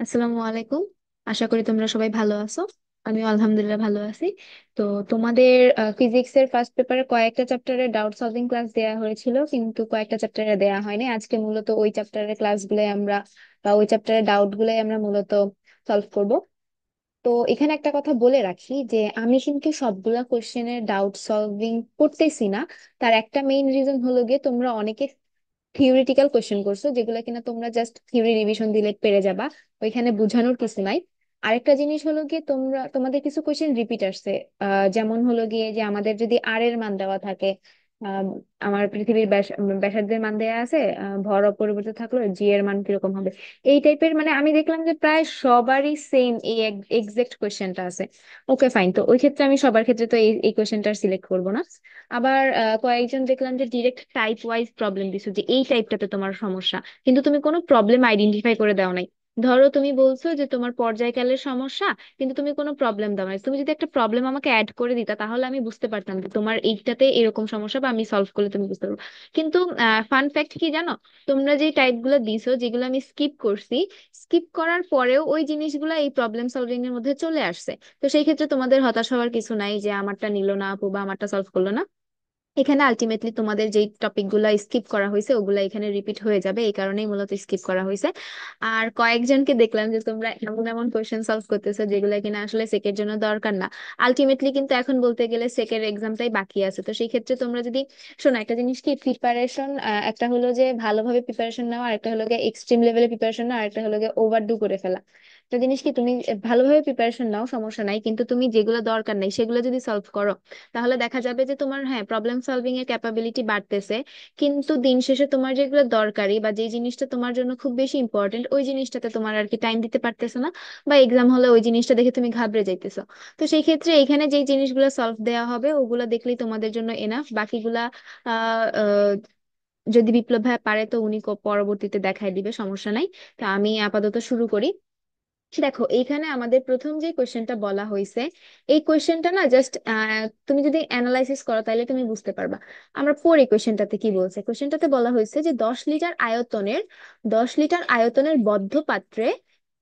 আসসালামু আলাইকুম। আশা করি তোমরা সবাই ভালো আছো। আমিও আলহামদুলিল্লাহ ভালো আছি। তো তোমাদের ফিজিক্স এর ফার্স্ট পেপারে কয়েকটা চ্যাপ্টারে ডাউট সলভিং ক্লাস দেয়া হয়েছিল, কিন্তু কয়েকটা চ্যাপ্টারে দেয়া হয়নি। আজকে মূলত ওই চ্যাপ্টারের ক্লাসগুলোই আমরা বা ওই চ্যাপ্টারের ডাউট গুলাই আমরা মূলত সলভ করব। তো এখানে একটা কথা বলে রাখি যে আমি কিন্তু সবগুলা কোশ্চেনের ডাউট সলভিং করতেছি না। তার একটা মেইন রিজন হলো গিয়ে তোমরা অনেকে থিওরিটিক্যাল কোশ্চেন করছো, যেগুলো কিনা তোমরা জাস্ট থিওরি রিভিশন দিলে পেরে যাবা, ওইখানে বোঝানোর কিছু নাই। আরেকটা জিনিস হলো গিয়ে তোমাদের কিছু কোশ্চেন রিপিট আসছে। যেমন হলো গিয়ে যে আমাদের যদি আর এর মান দেওয়া থাকে, আহ, আমার পৃথিবীর ব্যাসার্ধের মান দেওয়া আছে, ভর অপরিবর্তিত থাকলো, জি এর মান কিরকম হবে, এই টাইপের। মানে আমি দেখলাম যে প্রায় সবারই সেম এই এক্সাক্ট কোশ্চেনটা আছে। ওকে ফাইন, তো ওই ক্ষেত্রে আমি সবার ক্ষেত্রে তো এই এই কোশ্চেনটা সিলেক্ট করবো না। আবার কয়েকজন দেখলাম যে ডিরেক্ট টাইপ ওয়াইজ প্রবলেম দিছো, যে এই টাইপটাতে তোমার সমস্যা, কিন্তু তুমি কোনো প্রবলেম আইডেন্টিফাই করে দাও নাই। ধরো তুমি বলছো যে তোমার পর্যায়কালের সমস্যা, কিন্তু তুমি কোনো প্রবলেম দাও নাই। তুমি যদি একটা প্রবলেম আমাকে অ্যাড করে দিতা, তাহলে আমি বুঝতে পারতাম যে তোমার এইটাতে এরকম সমস্যা, বা আমি সলভ করলে তুমি বুঝতে পারবো। কিন্তু ফান ফ্যাক্ট কি জানো, তোমরা যে টাইপ গুলো দিছো, যেগুলো আমি স্কিপ করছি, স্কিপ করার পরেও ওই জিনিসগুলো এই প্রবলেম সলভিং এর মধ্যে চলে আসছে। তো সেই ক্ষেত্রে তোমাদের হতাশ হওয়ার কিছু নাই যে আমারটা নিল না আপু বা আমারটা সলভ করলো না। এখানে আলটিমেটলি তোমাদের যেই টপিক গুলা স্কিপ করা হয়েছে ওগুলা এখানে রিপিট হয়ে যাবে, এই কারণেই মূলত স্কিপ করা হয়েছে। আর কয়েকজনকে দেখলাম যে তোমরা এমন এমন কোয়েশ্চেন সলভ করতেছো যেগুলো কিনা আসলে সেকের জন্য দরকার না। আলটিমেটলি কিন্তু এখন বলতে গেলে সেকের এক্সামটাই বাকি আছে। তো সেই ক্ষেত্রে তোমরা যদি শোনো, একটা জিনিস কি প্রিপারেশন, একটা হলো যে ভালোভাবে প্রিপারেশন নেওয়া, আর একটা হলো গিয়ে এক্সট্রিম লেভেলে প্রিপারেশন নেওয়া, আর একটা হলো গিয়ে ওভারডু করে ফেলা। একটা জিনিস কি, তুমি ভালোভাবে প্রিপারেশন নাও, সমস্যা নাই, কিন্তু তুমি যেগুলো দরকার নাই সেগুলো যদি সলভ করো, তাহলে দেখা যাবে যে তোমার, হ্যাঁ, প্রবলেম সলভিং এর ক্যাপাবিলিটি বাড়তেছে, কিন্তু দিন শেষে তোমার যেগুলো দরকারি বা যে জিনিসটা তোমার জন্য খুব বেশি ইম্পর্টেন্ট, ওই জিনিসটাতে তোমার আর কি টাইম দিতে পারতেছো না, বা এক্সাম হলে ওই জিনিসটা দেখে তুমি ঘাবড়ে যাইতেছো। তো সেই ক্ষেত্রে এখানে যে জিনিসগুলো সলভ দেওয়া হবে ওগুলো দেখলেই তোমাদের জন্য এনাফ। বাকিগুলা আহ আহ, যদি বিপ্লব ভাই পারে তো উনি পরবর্তীতে দেখাই দিবে, সমস্যা নাই। তো আমি আপাতত শুরু করি। দেখো এইখানে আমাদের প্রথম যে কোয়েশ্চেনটা বলা হয়েছে, এই কোয়েশ্চেনটা না জাস্ট তুমি যদি অ্যানালাইসিস করো তাহলে তুমি বুঝতে পারবা। আমরা পড়ি কোয়েশ্চেনটাতে কি বলছে। কোয়েশ্চেনটাতে বলা হয়েছে যে 10 লিটার আয়তনের বদ্ধ পাত্রে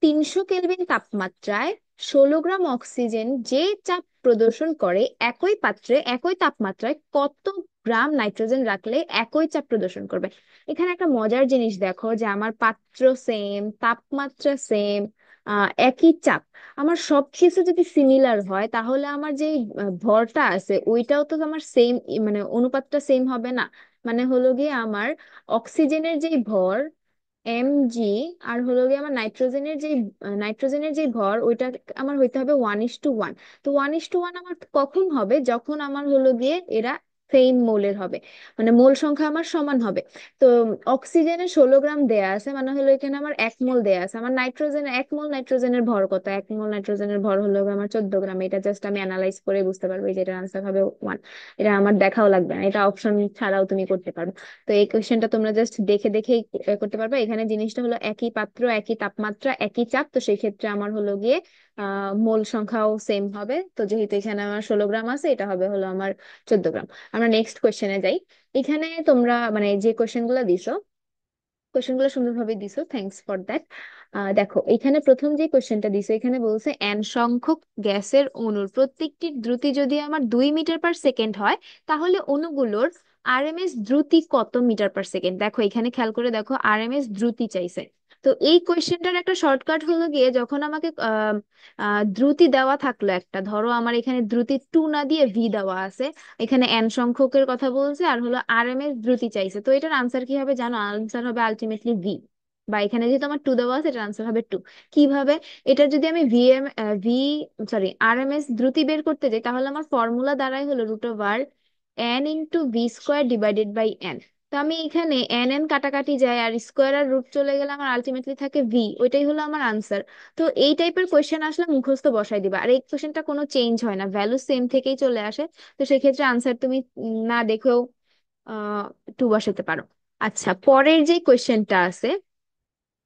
300 কেলভিন তাপমাত্রায় 16 গ্রাম অক্সিজেন যে চাপ প্রদর্শন করে, একই পাত্রে একই তাপমাত্রায় কত গ্রাম নাইট্রোজেন রাখলে একই চাপ প্রদর্শন করবে। এখানে একটা মজার জিনিস দেখো, যে আমার পাত্র সেম, তাপমাত্রা সেম, একই চাপ। আমার সবকিছু যদি সিমিলার হয়, তাহলে আমার যে ভরটা আছে ওইটাও তো আমার সেম, মানে অনুপাতটা সেম হবে না। মানে হলো গিয়ে আমার অক্সিজেনের যেই ভর mg, আর হলো গিয়ে আমার নাইট্রোজেনের যে ভর, ওইটা আমার হইতে হবে 1:1। তো 1:1 আমার কখন হবে, যখন আমার হলো গিয়ে এরা সেম মোলের হবে, মানে মোল সংখ্যা আমার সমান হবে। তো অক্সিজেনের 16 গ্রাম দেয়া আছে, মানে হলো এখানে আমার 1 মোল দেয়া আছে। আমার নাইট্রোজেনের 1 মোল নাইট্রোজেনের ভর কত, 1 মোল নাইট্রোজেনের ভর হলো গিয়ে আমার 14 গ্রাম। এটা জাস্ট আমি অ্যানালাইজ করে বুঝতে পারবো যে এটার আনসার হবে 1। এটা আমার দেখাও লাগবে না, এটা অপশন ছাড়াও তুমি করতে পারবে। তো এই কোয়েশ্চেনটা তোমরা জাস্ট দেখে দেখেই করতে পারবে। এখানে জিনিসটা হলো একই পাত্র, একই তাপমাত্রা, একই চাপ। তো সেই ক্ষেত্রে আমার হলো গিয়ে মোল সংখ্যাও সেম হবে। তো যেহেতু এখানে আমার 16 গ্রাম আছে, এটা হবে হলো আমার 14 গ্রাম। আমরা নেক্সট কোয়েশ্চেনে যাই। এখানে তোমরা মানে যে কোয়েশ্চেন গুলো দিছো, কোয়েশ্চেন গুলো সুন্দরভাবে দিছো, থ্যাঙ্কস ফর দ্যাট। দেখো এখানে প্রথম যে কোয়েশ্চেনটা দিছো, এখানে বলছে এন সংখ্যক গ্যাসের অণুর প্রত্যেকটির দ্রুতি যদি আমার 2 মিটার পার সেকেন্ড হয়, তাহলে অণুগুলোর আরএমএস দ্রুতি কত মিটার পার সেকেন্ড। দেখো এখানে খেয়াল করে দেখো, আরএমএস দ্রুতি চাইছে। তো এই কোয়েশ্চেনটার একটা শর্টকাট হলো গিয়ে, যখন আমাকে দ্রুতি দেওয়া থাকলো একটা, ধরো আমার এখানে দ্রুতি 2 না দিয়ে ভি দেওয়া আছে, এখানে এন সংখ্যকের কথা বলছে, আর হলো আরএমএস দ্রুতি চাইছে, তো এটার আনসার কি হবে জানো? আনসার হবে আলটিমেটলি ভি। বা এখানে যেহেতু আমার 2 দেওয়া আছে, এটার আনসার হবে 2। কিভাবে? এটা যদি আমি ভি আরএমএস দ্রুতি বের করতে যাই, তাহলে আমার ফর্মুলা দ্বারাই হলো √n × v² / n। তো আমি এখানে এন এন কাটাকাটি যায়, আর স্কোয়ার আর রুট চলে গেলে আমার আলটিমেটলি থাকে ভি, ওইটাই হলো আমার আনসার। তো এই টাইপের কোয়েশ্চেন আসলে মুখস্থ বসাই দিবা, আর এই কোয়েশ্চেনটা কোনো চেঞ্জ হয় না, ভ্যালু সেম থেকেই চলে আসে। তো সেক্ষেত্রে আনসার তুমি না দেখেও আহ 2 বসাতে পারো। আচ্ছা, পরের যে কোয়েশ্চেনটা আছে,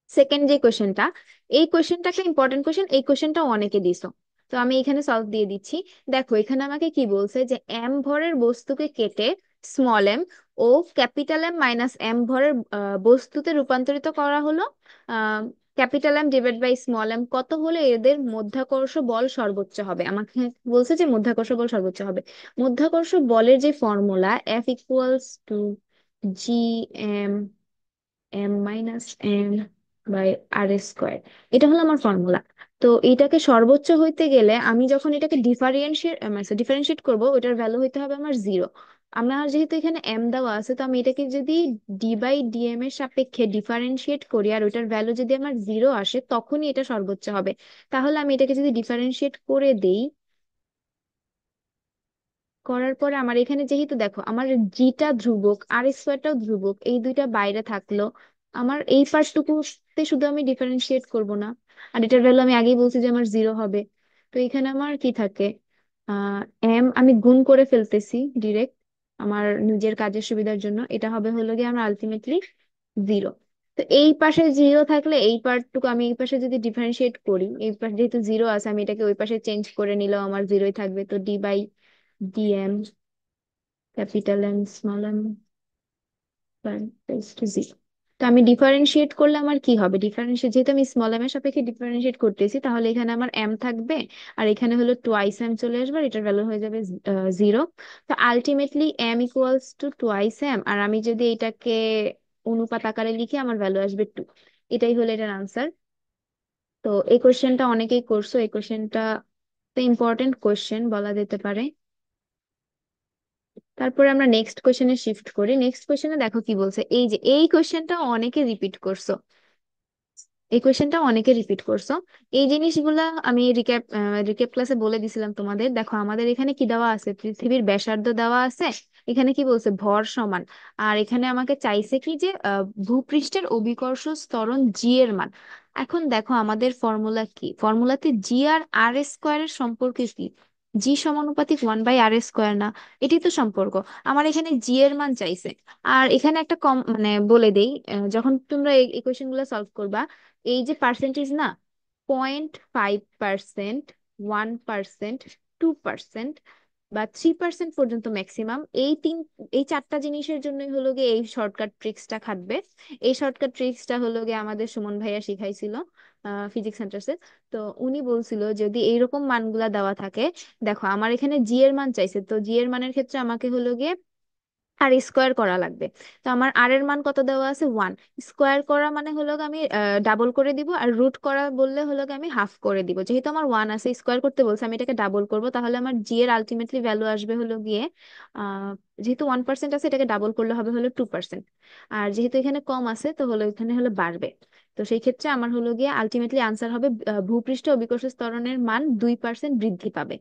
সেকেন্ড যে কোয়েশ্চেনটা, এই কোয়েশ্চেনটা একটা ইম্পর্টেন্ট কোয়েশ্চেন, এই কোয়েশ্চেনটা অনেকে দিছো। তো আমি এখানে সলভ দিয়ে দিচ্ছি। দেখো এখানে আমাকে কি বলছে, যে এম ভরের বস্তুকে কেটে স্মল এম ও ক্যাপিটাল এম মাইনাস এম ভরের বস্তুতে রূপান্তরিত করা হলো capital M divide by small M কত হলে এদের মধ্যাকর্ষ বল সর্বোচ্চ হবে? আমাকে বলছে যে মধ্যাকর্ষ বল সর্বোচ্চ হবে। মধ্যাকর্ষ বলের যে formula, F equals to G M M minus M by R square, এটা হলো আমার ফর্মুলা। তো এটাকে সর্বোচ্চ হইতে গেলে আমি যখন এটাকে ডিফারেন্সিয়েট করব, ওটার ভ্যালু হইতে হবে আমার জিরো। আমার যেহেতু এখানে এম দেওয়া আছে, তো আমি এটাকে যদি ডি বাই ডিএম এর সাপেক্ষে ডিফারেন্সিয়েট করি আর ওটার ভ্যালু যদি আমার জিরো আসে, তখনই এটা সর্বোচ্চ হবে। তাহলে আমি এটাকে যদি ডিফারেন্সিয়েট করে দেই, করার পরে আমার এখানে যেহেতু দেখো আমার জিটা ধ্রুবক আর স্কোয়ারটাও ধ্রুবক, এই দুইটা বাইরে থাকলো। আমার এই পার্টটুকুতে শুধু আমি ডিফারেন্সিয়েট করব না, আর এটার ভ্যালু আমি আগেই বলছি যে আমার জিরো হবে। তো এখানে আমার কি থাকে, এম আমি গুণ করে ফেলতেছি ডিরেক্ট আমার নিজের কাজের সুবিধার জন্য। এটা হবে হলো গিয়ে আমার আলটিমেটলি জিরো। তো এই পাশে জিরো থাকলে এই পার্টটুকু আমি এই পাশে যদি ডিফারেন্সিয়েট করি, এই পাশে যেহেতু জিরো আছে আমি এটাকে ওই পাশে চেঞ্জ করে নিলেও আমার জিরোই থাকবে। তো D by DM capital M small M to zero. তো আমি ডিফারেন্সিয়েট করলে আমার কি হবে, ডিফারেন্সিয়েট যেহেতু আমি স্মল এম এর সাপেক্ষে ডিফারেন্সিয়েট করতেছি, তাহলে এখানে আমার এম থাকবে আর এখানে হলো টোয়াইস এম চলে আসবে, আর এটার ভ্যালু হয়ে যাবে জিরো। তো ultimately M equals to twice M, আর আমি যদি এটাকে অনুপাত আকারে লিখি আমার ভ্যালু আসবে টু। এটাই হলো এটার আনসার। তো এই কোশ্চেনটা অনেকেই করছো, এই কোশ্চেনটা ইম্পর্টেন্ট কোশ্চেন বলা যেতে পারে। তারপরে আমরা নেক্সট কোশ্চেনে শিফট করি। নেক্সট কোশ্চেনে দেখো কি বলছে, এই যে এই কোশ্চেনটা অনেকে রিপিট করছো, এই কোয়েশ্চেনটা অনেকে রিপিট করছো। এই জিনিসগুলা আমি রিক্যাপ ক্লাসে বলে দিছিলাম তোমাদের। দেখো আমাদের এখানে কি দেওয়া আছে, পৃথিবীর ব্যাসার্ধ দেওয়া আছে, এখানে কি বলছে ভর সমান, আর এখানে আমাকে চাইছে কি যে ভূপৃষ্ঠের অভিকর্ষ ত্বরণ জি এর মান। এখন দেখো আমাদের ফর্মুলা কি, ফর্মুলাতে জি আর আর স্কোয়ারের সম্পর্ক কি, জি সমানুপাতিক ওয়ান বাই আর স্কোয়ার না? এটি তো সম্পর্ক। আমার এখানে জি এর মান চাইছে। আর এখানে একটা কম মানে বলে দেই, যখন তোমরা এই ইকুয়েশন গুলো সলভ করবা, এই যে পার্সেন্টেজ না, 0.5%, 1%, 2% বা 3% পর্যন্ত ম্যাক্সিমাম, এই চারটা জিনিসের জন্যই হলো গিয়ে এই শর্টকাট ট্রিক্সটা খাটবে। এই শর্টকাট ট্রিক্সটা হলো গিয়ে আমাদের সুমন ভাইয়া শিখাইছিল ফিজিক্স সেন্টার্সে। তো উনি বলছিল যদি এইরকম মানগুলা দেওয়া থাকে, দেখো আমার এখানে জি এর মান চাইছে, তো জি এর মানের ক্ষেত্রে আমাকে হলো গিয়ে আর স্কোয়ার করা লাগবে। তো আমার আর এর মান কত দেওয়া আছে, ওয়ান। স্কোয়ার করা মানে হলো গিয়ে আমি ডাবল করে দিব, আর রুট করা বললে হলো গিয়ে আমি হাফ করে দিব। যেহেতু আমার ওয়ান আছে, স্কোয়ার করতে বলছে, আমি এটাকে ডাবল করব, তাহলে আমার জি এর আলটিমেটলি ভ্যালু আসবে হলো গিয়ে যেহেতু 1% আছে, এটাকে ডাবল করলে হবে হলো 2%। আর যেহেতু এখানে কম আছে, তো হলো এখানে হলো বাড়বে। তো সেই ক্ষেত্রে আমার হলো গিয়ে আলটিমেটলি আনসার হবে ভূপৃষ্ঠ অভিকর্ষ ত্বরণের মান 2% বৃদ্ধি পাবে।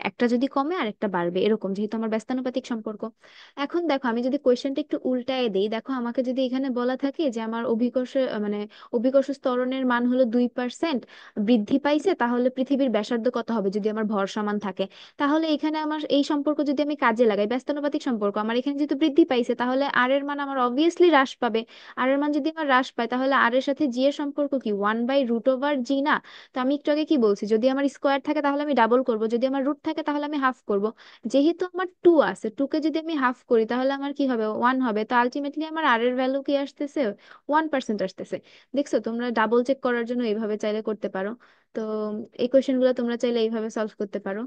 একটা যদি কমে আর একটা বাড়বে, এরকম, যেহেতু আমার ব্যস্তানুপাতিক সম্পর্ক। এখন দেখো আমি যদি কোয়েশ্চেনটা একটু উল্টায় দেই, দেখো আমাকে যদি এখানে বলা থাকে যে আমার মানে অভিকর্ষ ত্বরণের মান হলো 2% বৃদ্ধি পাইছে, তাহলে পৃথিবীর ব্যাসার্ধ কত হবে যদি আমার ভর সমান থাকে? তাহলে এখানে আমার এই সম্পর্ক যদি আমি কাজে লাগাই, ব্যস্তানুপাতিক সম্পর্ক, আমার এখানে যেহেতু বৃদ্ধি পাইছে, তাহলে আর এর মান আমার অবভিয়াসলি হ্রাস পাবে। আর এর মান যদি আমার হ্রাস পায়, তাহলে আর এর সাথে জি এর সম্পর্ক কি, 1/√জি না? তো আমি একটু আগে কি বলছি, যদি আমার স্কোয়ার থাকে তাহলে আমি ডাবল করব, যদি আমার রুট থাকে তাহলে আমি হাফ করব। যেহেতু আমার টু আছে, টু কে যদি আমি হাফ করি তাহলে আমার কি হবে, ওয়ান হবে। তো আলটিমেটলি আমার আর এর ভ্যালু কি আসতেছে, 1% আসতেছে। দেখছো, তোমরা ডাবল চেক করার জন্য এইভাবে চাইলে করতে পারো। তো এই কোয়েশ্চেন গুলো তোমরা চাইলে এইভাবে সলভ করতে পারো।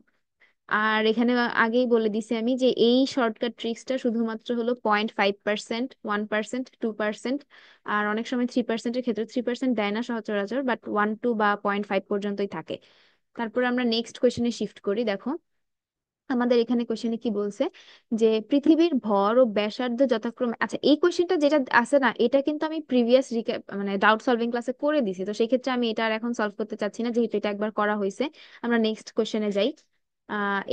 আর এখানে আগেই বলে দিছি আমি যে এই শর্টকাট ট্রিক্সটা শুধুমাত্র হলো 0.5%, 1%, 2%, আর অনেক সময় 3%, ক্ষেত্রে 3% দেয় না সচরাচর, বাট 1, 2 বা 0.5 পর্যন্তই থাকে। তারপর আমরা নেক্সট কোয়েশ্চেনে শিফট করি। দেখো আমাদের এখানে কোশ্চেনে কি বলছে যে পৃথিবীর ভর ও ব্যাসার্ধ যথাক্রমে, আচ্ছা এই কোশ্চেনটা যেটা আছে না, এটা কিন্তু আমি প্রিভিয়াস মানে ডাউট সলভিং ক্লাসে করে দিছি। তো সেই ক্ষেত্রে আমি এটা আর এখন সলভ করতে চাচ্ছি না, যেহেতু এটা একবার করা হয়েছে। আমরা নেক্সট কোশ্চেনে যাই।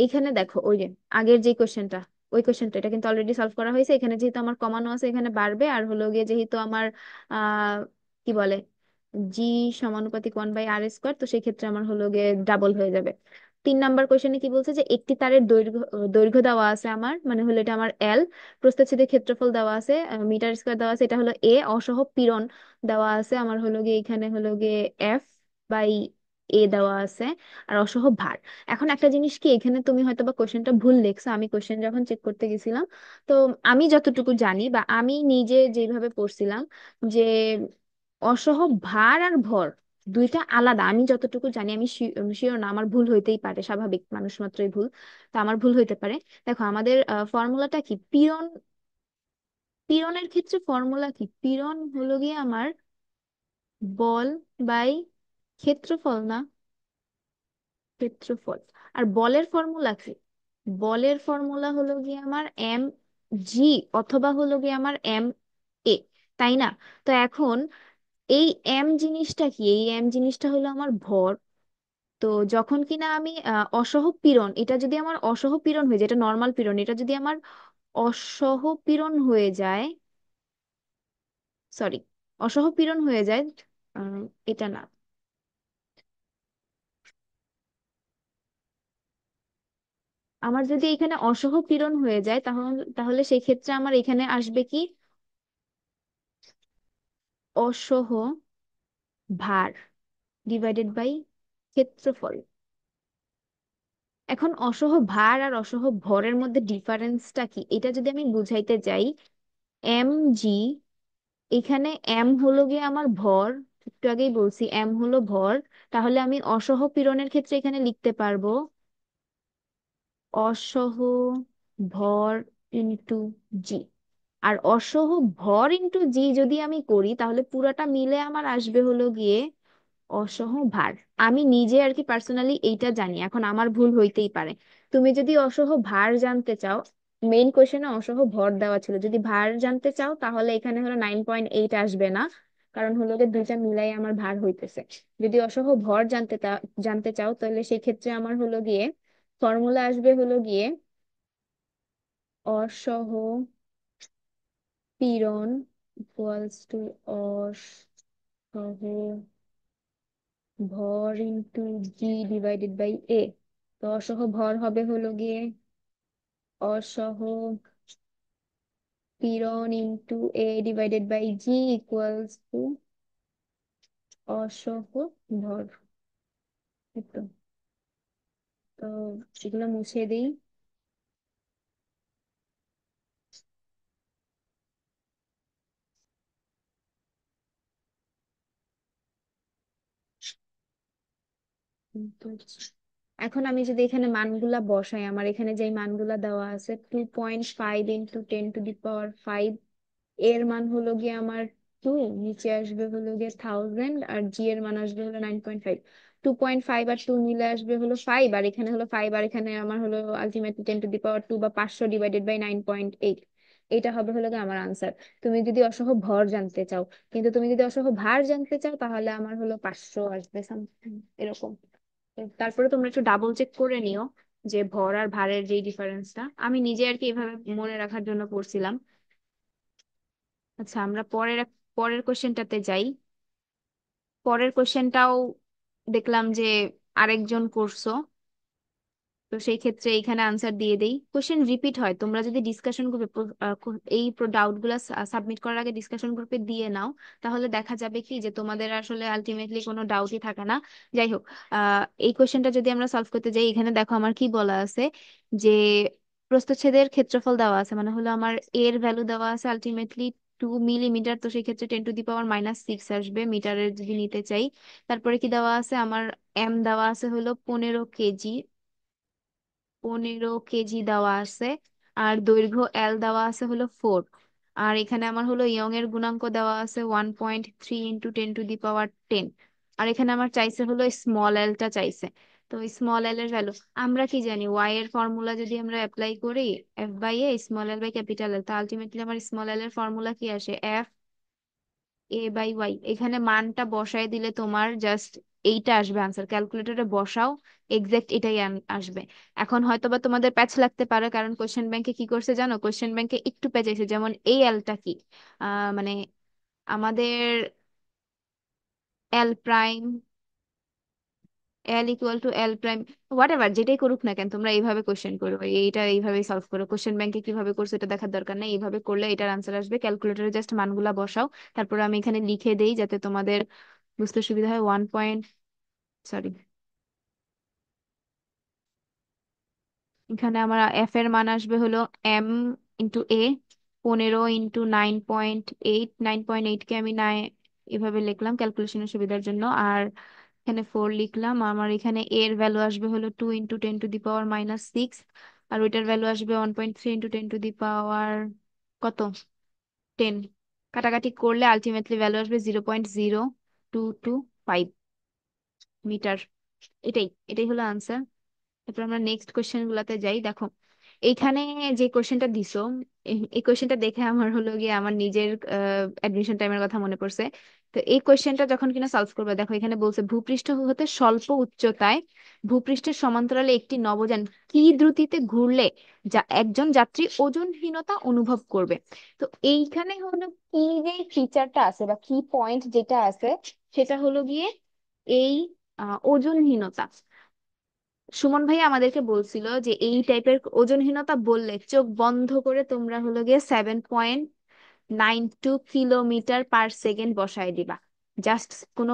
এইখানে দেখো ওই যে আগের যে কোশ্চেনটা, ওই কোশ্চেনটা এটা কিন্তু অলরেডি সলভ করা হয়েছে। এখানে যেহেতু আমার কমানো আছে, এখানে বাড়বে। আর হলো গিয়ে যেহেতু আমার আহ কি বলে, জি সমানুপাতিক 1/r², তো সেই ক্ষেত্রে আমার হলো গিয়ে ডাবল হয়ে যাবে। 3 নাম্বার কোশ্চেনে কি বলছে যে একটি তারের দৈর্ঘ্য দৈর্ঘ্য দেওয়া আছে আমার, মানে হলো এটা আমার এল, প্রস্থচ্ছেদের ক্ষেত্রফল দেওয়া আছে মিটার স্কয়ার দেওয়া আছে, এটা হলো এ, অসহ পীড়ন দেওয়া আছে আমার হলো গিয়ে এখানে হলো গিয়ে এফ বাই এ দেওয়া আছে, আর অসহ ভার। এখন একটা জিনিস কি, এখানে তুমি হয়তো বা কোশ্চেনটা ভুল লিখছো, আমি কোশ্চেন যখন চেক করতে গেছিলাম, তো আমি যতটুকু জানি বা আমি নিজে যেভাবে পড়ছিলাম, যে অসহ ভার আর ভর দুইটা আলাদা, আমি যতটুকু জানি, আমি শিওর না, আমার ভুল হইতেই পারে, স্বাভাবিক, মানুষ মাত্রই ভুল, তো আমার ভুল হইতে পারে। দেখো আমাদের ফর্মুলাটা কি, পীড়ন, পীড়নের ক্ষেত্রে ফর্মুলা কি, পীড়ন হলো গিয়ে আমার বল বাই ক্ষেত্রফল না, ক্ষেত্রফল। আর বলের ফর্মুলা কি, বলের ফর্মুলা হলো গিয়ে আমার এম জি অথবা হলো গিয়ে আমার এম এ, তাই না? তো এখন এই এম জিনিসটা কি, এই এম জিনিসটা হলো আমার ভর। তো যখন কিনা আমি অসহ পীড়ন, এটা যদি আমার অসহ পীড়ন হয়ে যায়, এটা নর্মাল পীড়ন, এটা যদি আমার অসহ পীড়ন হয়ে যায়, সরি, অসহ পীড়ন হয়ে যায়, আহ, এটা না, আমার যদি এখানে অসহ পীড়ন হয়ে যায়, তাহলে তাহলে সেই ক্ষেত্রে আমার এখানে আসবে কি, অসহ ভার ডিভাইডেড বাই ক্ষেত্রফল। এখন অসহ ভার আর অসহ ভরের মধ্যে ডিফারেন্সটা কি, এটা যদি আমি বুঝাইতে যাই, এম জি, এখানে এম হলো গিয়ে আমার ভর, একটু আগেই বলছি এম হলো ভর, তাহলে আমি অসহ পীড়নের ক্ষেত্রে এখানে লিখতে পারবো অসহ ভর ইন্টু জি। আর অসহ ভর ইন্টু জি যদি আমি করি, তাহলে পুরাটা মিলে আমার আসবে হলো গিয়ে অসহ ভার। আমি নিজে আর কি পার্সোনালি এইটা জানি, এখন আমার ভুল হইতেই পারে। তুমি যদি অসহ ভার জানতে চাও, মেইন কোশ্চেনে অসহ ভর দেওয়া ছিল, যদি ভার জানতে চাও তাহলে এখানে হলো 9.8 আসবে না, কারণ হলো যে দুইটা মিলাই আমার ভার হইতেছে। যদি অসহ ভর জানতে চাও তাহলে সেই ক্ষেত্রে আমার হলো গিয়ে ফর্মুলা আসবে হলো গিয়ে অসহ পীড়ন ইকুয়ালস টু অসহ ভর into G divided by A. তো অসহ ভর হবে হলো গিয়ে অসহ পীড়ন into A divided by G equals to অসহ ভর। এই তো, তো এগুলো মুছে দিই। এখন আমি যদি এখানে মানগুলা বসাই, আমার এখানে যে মানগুলা দেওয়া আছে, 2.5 ইন্টু 10⁵ এর মান হলো গিয়ে আমার 2, নিচে আসবে হলো গিয়ে 1000, আর জি এর মান আসবে হলো 9.5। 2.5 আর 2 মিলে আসবে হলো 5, আর এখানে হলো 5, আর এখানে আমার হলো আলটিমেটলি 10⁻², বা 500 ডিভাইডেড বাই 9.8। এটা হবে হলো গিয়ে আমার আনসার। তুমি যদি অসহ ভর জানতে চাও, কিন্তু তুমি যদি অসহ ভার জানতে চাও তাহলে আমার হলো 500 আসবে সামথিং এরকম। তারপরে তোমরা একটু ডাবল চেক করে নিও যে ভর আর ভারের যে ডিফারেন্সটা, আমি নিজে আর কি এভাবে মনে রাখার জন্য করছিলাম। আচ্ছা, আমরা পরের কোশ্চেনটাতে যাই। পরের কোশ্চেনটাও দেখলাম যে আরেকজন করছো, তো সেই ক্ষেত্রে এইখানে আনসার দিয়ে দেই। কোশ্চেন রিপিট হয়, তোমরা যদি ডিসকাশন গ্রুপে এই ডাউট গুলা সাবমিট করার আগে ডিসকাশন গ্রুপে দিয়ে নাও, তাহলে দেখা যাবে কি যে তোমাদের আসলে আলটিমেটলি কোনো ডাউটই থাকে না। যাই হোক, এই কোশ্চেনটা যদি আমরা সলভ করতে যাই, এখানে দেখো আমার কি বলা আছে, যে প্রস্থচ্ছেদের ক্ষেত্রফল দেওয়া আছে, মানে হলো আমার এর ভ্যালু দেওয়া আছে আলটিমেটলি 2 মিলিমিটার, তো সেই ক্ষেত্রে 10⁻⁻6 আসবে মিটারের যদি নিতে চাই। তারপরে কি দেওয়া আছে, আমার এম দেওয়া আছে হলো 15 কেজি, 15 কেজি দেওয়া আছে। আর দৈর্ঘ্য এল দেওয়া আছে হলো 4। আর এখানে আমার হলো ইয়ং এর গুণাঙ্ক দেওয়া আছে 1.3 ইন্টু 10⁻10। আর এখানে আমার চাইছে হলো স্মল এলটা চাইছে। তো স্মল এল এর ভ্যালু আমরা কি জানি, ওয়াই এর ফর্মুলা যদি আমরা অ্যাপ্লাই করি, F by A small L by capital L, তা আলটিমেটলি আমার স্মল এল এর ফর্মুলা কি আসে, এফ এ বাই ওয়াই। এখানে মানটা বসায় দিলে তোমার জাস্ট এইটা আসবে আনসার, ক্যালকুলেটরে বসাও, এক্সাক্ট এটাই আসবে। এখন হয়তোবা তোমাদের প্যাচ লাগতে পারে, কারণ কোশ্চেন ব্যাংকে কি করছে জানো, কোশ্চেন ব্যাংকে একটু প্যাচাইছে, যেমন এই এলটা কি, মানে আমাদের L prime, L equal to L prime, whatever যেটাই করুক না কেন, তোমরা এইভাবে কোশ্চেন করো, এইটা এইভাবে সলভ করো। কোশ্চেন ব্যাংকে কিভাবে করছো এটা দেখার দরকার নেই, এইভাবে করলে এটার আনসার আসবে। ক্যালকুলেটরে জাস্ট মানগুলা বসাও, তারপর আমি এখানে লিখে দেই যাতে তোমাদের বুঝতে সুবিধা হয়। ওয়ান পয়েন্ট, সরি, এখানে আমার এফ এর মান আসবে হলো এম ইন্টু এ, 15 ইন্টু 9.8, 9.8 কে আমি এভাবে লিখলাম ক্যালকুলেশনের সুবিধার জন্য। আর এখানে 4 লিখলাম। আমার এখানে এর ভ্যালু আসবে হলো 2 × 10⁻⁻6, আর ওইটার ভ্যালু আসবে 1.3 × 10⁻, কত, 10। কাটাকাটি করলে আলটিমেটলি ভ্যালু আসবে 0.0225 মিটার। এটাই এটাই হলো আনসার। তারপর আমরা নেক্সট কোয়েশ্চেন গুলাতে যাই। দেখো এইখানে যে কোয়েশ্চেনটা দিছো, এই কোয়েশ্চেনটা দেখে আমার হলো গিয়ে আমার নিজের অ্যাডমিশন টাইমের কথা মনে পড়ছে। তো এই কোয়েশ্চেনটা যখন কিনা সলভ করবে, দেখো এখানে বলছে ভূপৃষ্ঠ হতে স্বল্প উচ্চতায় ভূপৃষ্ঠের সমান্তরালে একটি নভোযান কি দ্রুতিতে ঘুরলে যা একজন যাত্রী ওজনহীনতা অনুভব করবে। তো এইখানে হলো কি, যে ফিচারটা আছে বা কি পয়েন্ট যেটা আছে, সেটা হলো গিয়ে এই ওজনহীনতা। সুমন ভাই আমাদেরকে বলছিল যে এই টাইপের ওজনহীনতা বললে চোখ বন্ধ করে তোমরা হলো গিয়ে 7.92 কিলোমিটার পার সেকেন্ড বসায় দিবা। জাস্ট কোনো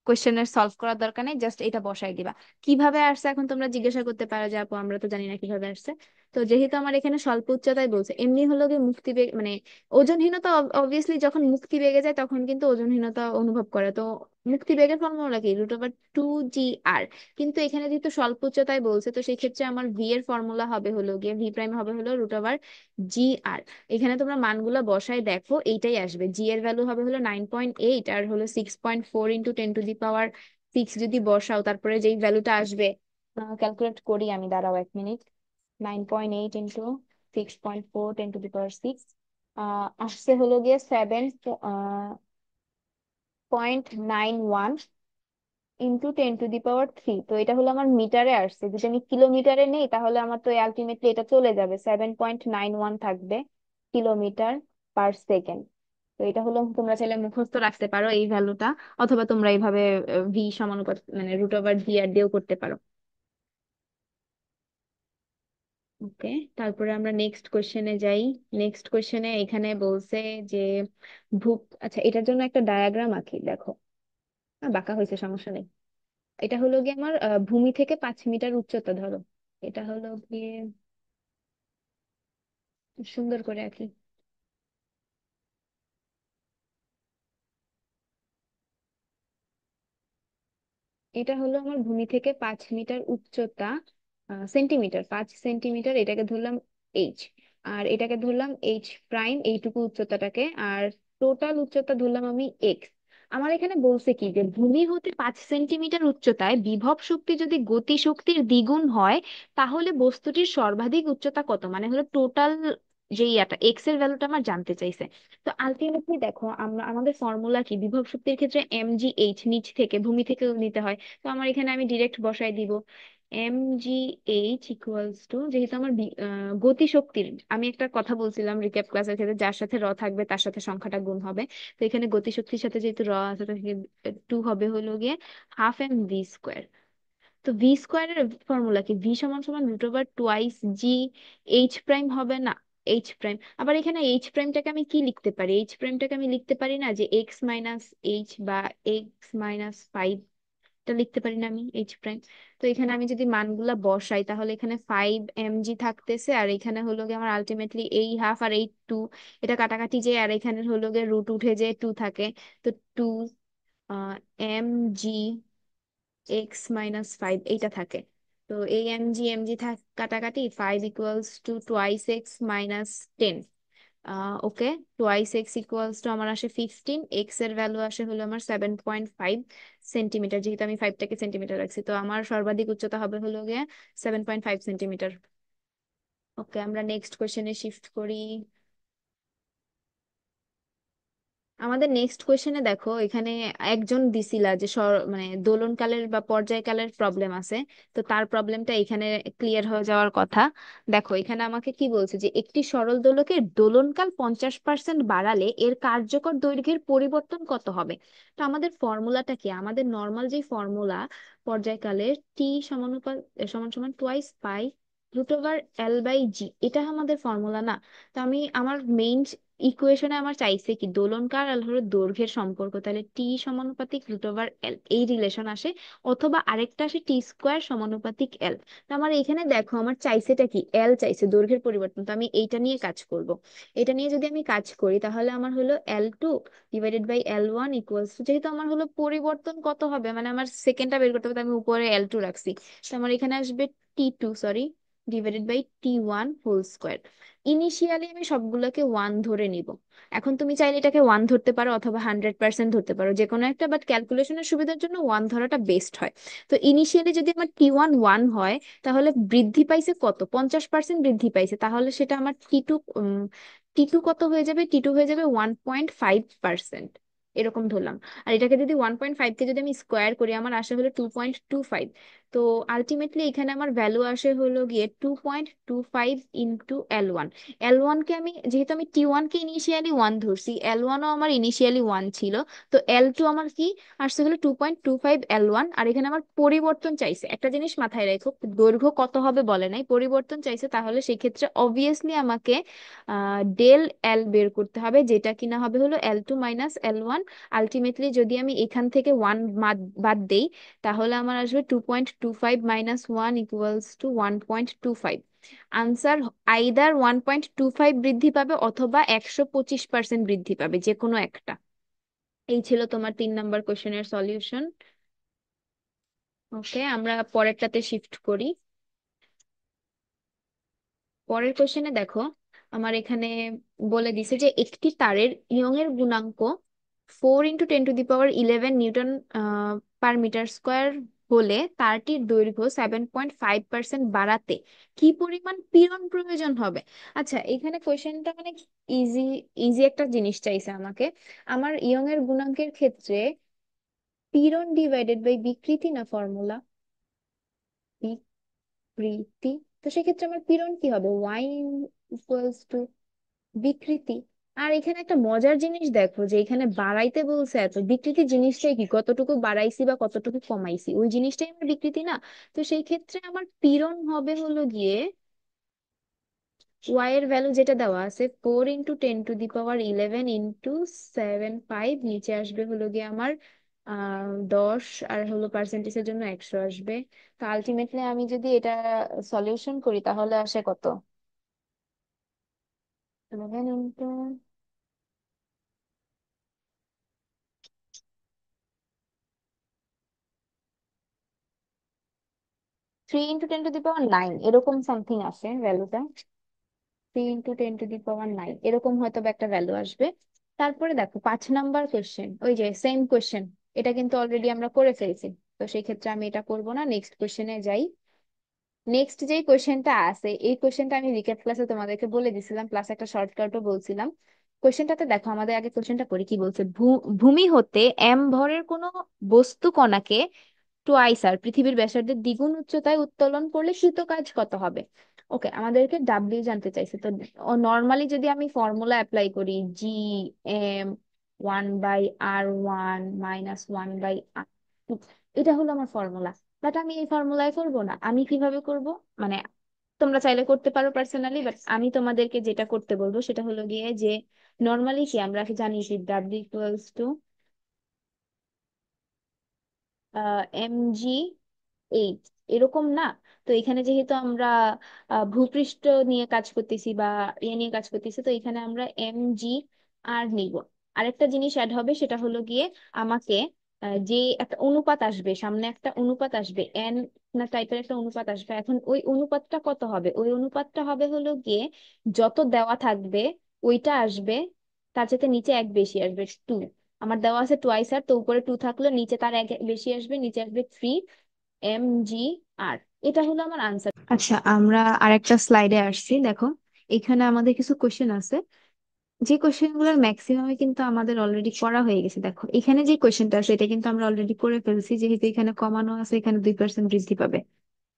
কোয়েশ্চেনের সলভ করার দরকার নেই, জাস্ট এটা বসাই দিবা। কিভাবে আসছে এখন তোমরা জিজ্ঞাসা করতে পারো যে আপু আমরা তো জানি না কিভাবে আসছে। তো যেহেতু আমার এখানে স্বল্প উচ্চতায় বলছে, এমনি হলো গিয়ে মুক্তি বেগ মানে ওজনহীনতা, অবভিয়াসলি যখন মুক্তি বেগে যায় তখন কিন্তু ওজনহীনতা অনুভব করে। তো মুক্তি বেগের ফর্মুলা কি, √2gr। কিন্তু এখানে যেহেতু স্বল্প উচ্চতায় বলছে, তো সেই ক্ষেত্রে আমার ভি এর ফর্মুলা হবে হলো গিয়ে, ভি প্রাইম হবে হলো √GR। এখানে তোমরা মানগুলো বসায় দেখো, এইটাই আসবে। জি এর ভ্যালু হবে হলো 9.8, আর হলো 6.4 × 10⁻6 যদি বসাও, তারপরে যেই ভ্যালুটা আসবে, ক্যালকুলেট করি আমি, দাঁড়াও 1 মিনিট। 9.8 × 6.4 × 10⁻6 আসছে হলো গিয়ে 7.91 × 10⁻3। তো এটা হলো আমার মিটারে আসছে। যদি আমি কিলোমিটারে নেই তাহলে আমার তো আলটিমেটলি এটা চলে যাবে, 7.91 থাকবে কিলোমিটার পার সেকেন্ড। তো এটা হলো, তোমরা চাইলে মুখস্থ রাখতে পারো এই ভ্যালুটা, অথবা তোমরা এইভাবে ভি সমানুপাত মানে √GR দিয়েও করতে পারো। ওকে, তারপরে আমরা নেক্সট কোশ্চেনে যাই। নেক্সট কোশ্চেনে এখানে বলছে যে আচ্ছা, এটার জন্য একটা ডায়াগ্রাম আঁকি, দেখো। বাঁকা হয়েছে, সমস্যা নেই। এটা হলো গিয়ে আমার ভূমি থেকে 5 মিটার উচ্চতা ধরো। এটা হলো গিয়ে, সুন্দর করে আঁকি। এটা হলো আমার ভূমি থেকে 5 মিটার উচ্চতা, সেন্টিমিটার, 5 সেন্টিমিটার, এটাকে ধরলাম এইচ। আর এটাকে ধরলাম H প্রাইম, এইটুকু উচ্চতাটাকে। আর টোটাল উচ্চতা ধরলাম আমি এক্স। আমার এখানে বলছে কি, যে ভূমি হতে 5 সেন্টিমিটার উচ্চতায় বিভব শক্তি যদি গতি শক্তির দ্বিগুণ হয়, তাহলে বস্তুটির সর্বাধিক উচ্চতা কত, মানে হলো টোটাল যে ইয়াটা এক্স এর ভ্যালুটা আমার জানতে চাইছে। তো আলটিমেটলি দেখো, আমরা আমাদের ফর্মুলা কি, বিভব শক্তির ক্ষেত্রে mgh, নিচ থেকে ভূমি থেকে নিতে হয়। তো আমার এখানে আমি ডিরেক্ট বসাই দিব mgh যেহেতু আমার গতি শক্তির, আমি একটা কথা বলছিলাম রিক্যাপ ক্লাসের ক্ষেত্রে, যার সাথে থাকবে তার সাথে সংখ্যাটা গুণ হবে। তো এখানে গতি শক্তির সাথে যেহেতু আছে, তো 2 হবে হলো গিয়ে 12 mv²। তো ভি স্কোয়ারের ফর্মুলা কি, ভি সমান সমান √2 জি এইচ প্রাইম হবে না। এইচ প্রাইম, আবার এখানে এইচ প্রাইমটাকে আমি কি লিখতে পারি, এইচ প্রাইমটাকে আমি লিখতে পারি না যে x−h বা x−5, এটা লিখতে পারি না আমি এইচ প্রাইম। তো এখানে আমি যদি মানগুলা বসাই, তাহলে এখানে 5 mg থাকতেছে, আর এখানে হলো গিয়ে আমার আলটিমেটলি এই হাফ আর এই 2, এটা কাটাকাটি যায়, আর এখানে হলো গিয়ে রুট উঠে যে 2 থাকে। তো 2 mg x−5 এইটা থাকে। তো এই mg mg কাটাকাটি, 5 = 2 2x−10। ওকে, 2x আমার আসে 15, এক্স এর ভ্যালু আসে হলো আমার 7.5 সেন্টিমিটার, যেহেতু আমি 5টাকে সেন্টিমিটার রাখছি। তো আমার সর্বাধিক উচ্চতা হবে হলো গিয়ে 7.5 সেন্টিমিটার। ওকে, আমরা নেক্সট কোয়েশ্চেনে শিফট করি। আমাদের নেক্সট কোয়েশ্চেনে দেখো, এখানে একজন দিছিলা যে মানে দোলনকালের বা পর্যায়কালের প্রবলেম আছে। তো তার প্রবলেমটা এখানে ক্লিয়ার হয়ে যাওয়ার কথা। দেখো এখানে আমাকে কি বলছে, যে একটি সরল দোলকের দোলনকাল 50% বাড়ালে এর কার্যকর দৈর্ঘ্যের পরিবর্তন কত হবে। তো আমাদের ফর্মুলাটা কি, আমাদের নর্মাল যে ফর্মুলা পর্যায়কালের টি সমানুপাত সমান সমান টুয়াইস পাই √L/g, এটা আমাদের ফর্মুলা না। তো আমি আমার মেইন ইকুয়েশনে আমার চাইছে কি দোলনকার আর হলো দৈর্ঘ্যের সম্পর্ক, তাহলে টি সমানুপাতিক √L এই রিলেশন আসে, অথবা আরেকটা আসে টি² সমানুপাতিক এল। তো আমার এখানে দেখো আমার চাইছেটা কি, এল চাইছে, দৈর্ঘ্যের পরিবর্তন, তো আমি এইটা নিয়ে কাজ করব। এটা নিয়ে যদি আমি কাজ করি তাহলে আমার হলো L2/L1 যেহেতু আমার হলো পরিবর্তন কত হবে, মানে আমার সেকেন্ডটা বের করতে হবে, তো আমি উপরে L2 রাখছি, তো আমার এখানে আসবে T2 divided by T1 whole square. Initially আমি সবগুলোকে ওয়ান ধরে নিব। এখন তুমি চাইলে এটাকে ওয়ান ধরতে পারো অথবা 100% ধরতে পারো, যে কোনো একটা, বাট ক্যালকুলেশনের সুবিধার জন্য ওয়ান ধরাটা বেস্ট হয়। তো ইনিশিয়ালি যদি আমার T1 ওয়ান হয়, তাহলে বৃদ্ধি পাইছে কত, 50% বৃদ্ধি পাইছে, তাহলে সেটা আমার টি টু কত হয়ে যাবে, টি টু হয়ে যাবে 1.5%, এরকম ধরলাম। আর এটাকে যদি 1.5 কে যদি আমি স্কোয়ার করি, আমার আসে হলো 2.25। তো আলটিমেটলি এখানে আমার ভ্যালু আসে হলো গিয়ে 2.25 × L1। L1 কে আমি, যেহেতু আমি T1 কে ইনিশিয়ালি ওয়ান ধরছি, L1ও আমার ইনিশিয়ালি ওয়ান ছিল, তো L2 আমার কি আসছে হলো 2.25 L1। আর এখানে আমার পরিবর্তন চাইছে, একটা জিনিস মাথায় রেখো, দৈর্ঘ্য কত হবে বলে নাই, পরিবর্তন চাইছে, তাহলে সেই ক্ষেত্রে অবভিয়াসলি আমাকে ডেল এল বের করতে হবে, যেটা কিনা হবে হলো L2 - L1। আলটিমেটলি যদি আমি এখান থেকে ওয়ান বাদ দেই, তাহলে আমার আসবে 2.25 - 1 = 1.25। আনসার আইদার 1.25 বৃদ্ধি পাবে অথবা 125% বৃদ্ধি পাবে, যে কোনো একটা। এই ছিল তোমার 3 নাম্বার কোশ্চেনের সলিউশন। ওকে, আমরা পরেরটাতে শিফট করি। পরের কোশ্চেনে দেখো, আমার এখানে বলে দিছে যে একটি তারের ইয়ং এর গুণাঙ্ক 4 × 10⁻11 পার মিটার স্কোয়ার হলে তারটির দৈর্ঘ্য 7.5% বাড়াতে কি পরিমাণ পীড়ন প্রয়োজন হবে। আচ্ছা, এখানে কোশ্চেনটা মানে ইজি, ইজি একটা জিনিস চাইছে আমাকে। আমার ইয়ং এর গুণাঙ্কের ক্ষেত্রে পীড়ন ডিভাইডেড বাই বিকৃতি না ফর্মুলা, বিকৃতি। তো সেক্ষেত্রে আমার পীড়ন কি হবে, y = বিকৃতি। আর এখানে একটা মজার জিনিস দেখো, যে এখানে বাড়াইতে বলছে, এত বিকৃতি জিনিসটাই কি, কতটুকু বাড়াইছি বা কতটুকু কমাইছি, ওই জিনিসটাই আমার বিকৃতি না। তো সেই ক্ষেত্রে আমার পীড়ন হবে হলো গিয়ে ওয়াই এর ভ্যালু যেটা দেওয়া আছে, 4 × 10⁻11 × 7.5, নিচে আসবে হলো গিয়ে আমার 10, আর হলো পার্সেন্টেজের জন্য 100 আসবে। তো আলটিমেটলি আমি যদি এটা সলিউশন করি তাহলে আসে কত, 3 × 10⁹ এরকম সামথিং আসে ভ্যালুটা। 3 × 10⁹ এরকম হয়তো বা একটা ভ্যালু আসবে। তারপরে দেখো 5 নাম্বার কোশ্চেন, ওই যে সেম কোশ্চেন, এটা কিন্তু অলরেডি আমরা করে ফেলছি। তো সেই ক্ষেত্রে আমি এটা করব না, নেক্সট কোশ্চেনে যাই। নেক্সট যে কোশ্চেনটা আছে, এই কোশ্চেনটা আমি রিক্যাপ ক্লাসে তোমাদেরকে বলে দিছিলাম, প্লাস একটা শর্টকাটও বলছিলাম। কোশ্চেনটাতে দেখো, আমাদের আগে কোশ্চেনটা পড়ি কি বলছে। ভূমি হতে ভরের কোনো বস্তু কণাকে টোয়াইস আর পৃথিবীর ব্যাসার্ধের দ্বিগুণ উচ্চতায় উত্তোলন করলে কৃত কাজ কত হবে। ওকে, আমাদেরকে ডাব্লিউ জানতে চাইছে। তো নর্মালি যদি আমি ফর্মুলা অ্যাপ্লাই করি, Gm 1/r1 - 1/r2, এটা হলো আমার ফর্মুলা। বাট আমি এই ফর্মুলায় করবো না, আমি কিভাবে করব, মানে তোমরা চাইলে করতে পারো পার্সোনালি, বাট আমি তোমাদেরকে যেটা করতে বলবো সেটা হলো গিয়ে যে নর্মালি কি আমরা জানি যে W = mg/h, এরকম না? তো এখানে যেহেতু আমরা ভূপৃষ্ঠ নিয়ে কাজ করতেছি বা ইয়ে নিয়ে কাজ করতেছি, তো এখানে আমরা mg/r নিব। আরেকটা জিনিস অ্যাড হবে, সেটা হলো গিয়ে আমাকে যে একটা অনুপাত আসবে, সামনে একটা অনুপাত আসবে, এন না টাইপের একটা অনুপাত আসবে। এখন ওই অনুপাতটা কত হবে, ওই অনুপাতটা হবে হলো গিয়ে যত দেওয়া থাকবে ওইটা আসবে, তার সাথে নিচে এক বেশি আসবে, 2। আমার দেওয়া আছে টোয়াইস আর, তো উপরে 2 থাকলো, নিচে তার এক বেশি আসবে, নিচে আসবে 3 mg/r। এটা হলো আমার আনসার। আচ্ছা, আমরা আরেকটা স্লাইডে আসছি, দেখো এখানে আমাদের কিছু কোশ্চেন আছে, যে কোশ্চেন গুলোর ম্যাক্সিমামে কিন্তু আমাদের অলরেডি করা হয়ে গেছে। দেখো এখানে যে কোশ্চেনটা আছে এটা কিন্তু আমরা অলরেডি করে ফেলছি, যেহেতু এখানে কমানো আছে, এখানে 2% বৃদ্ধি পাবে।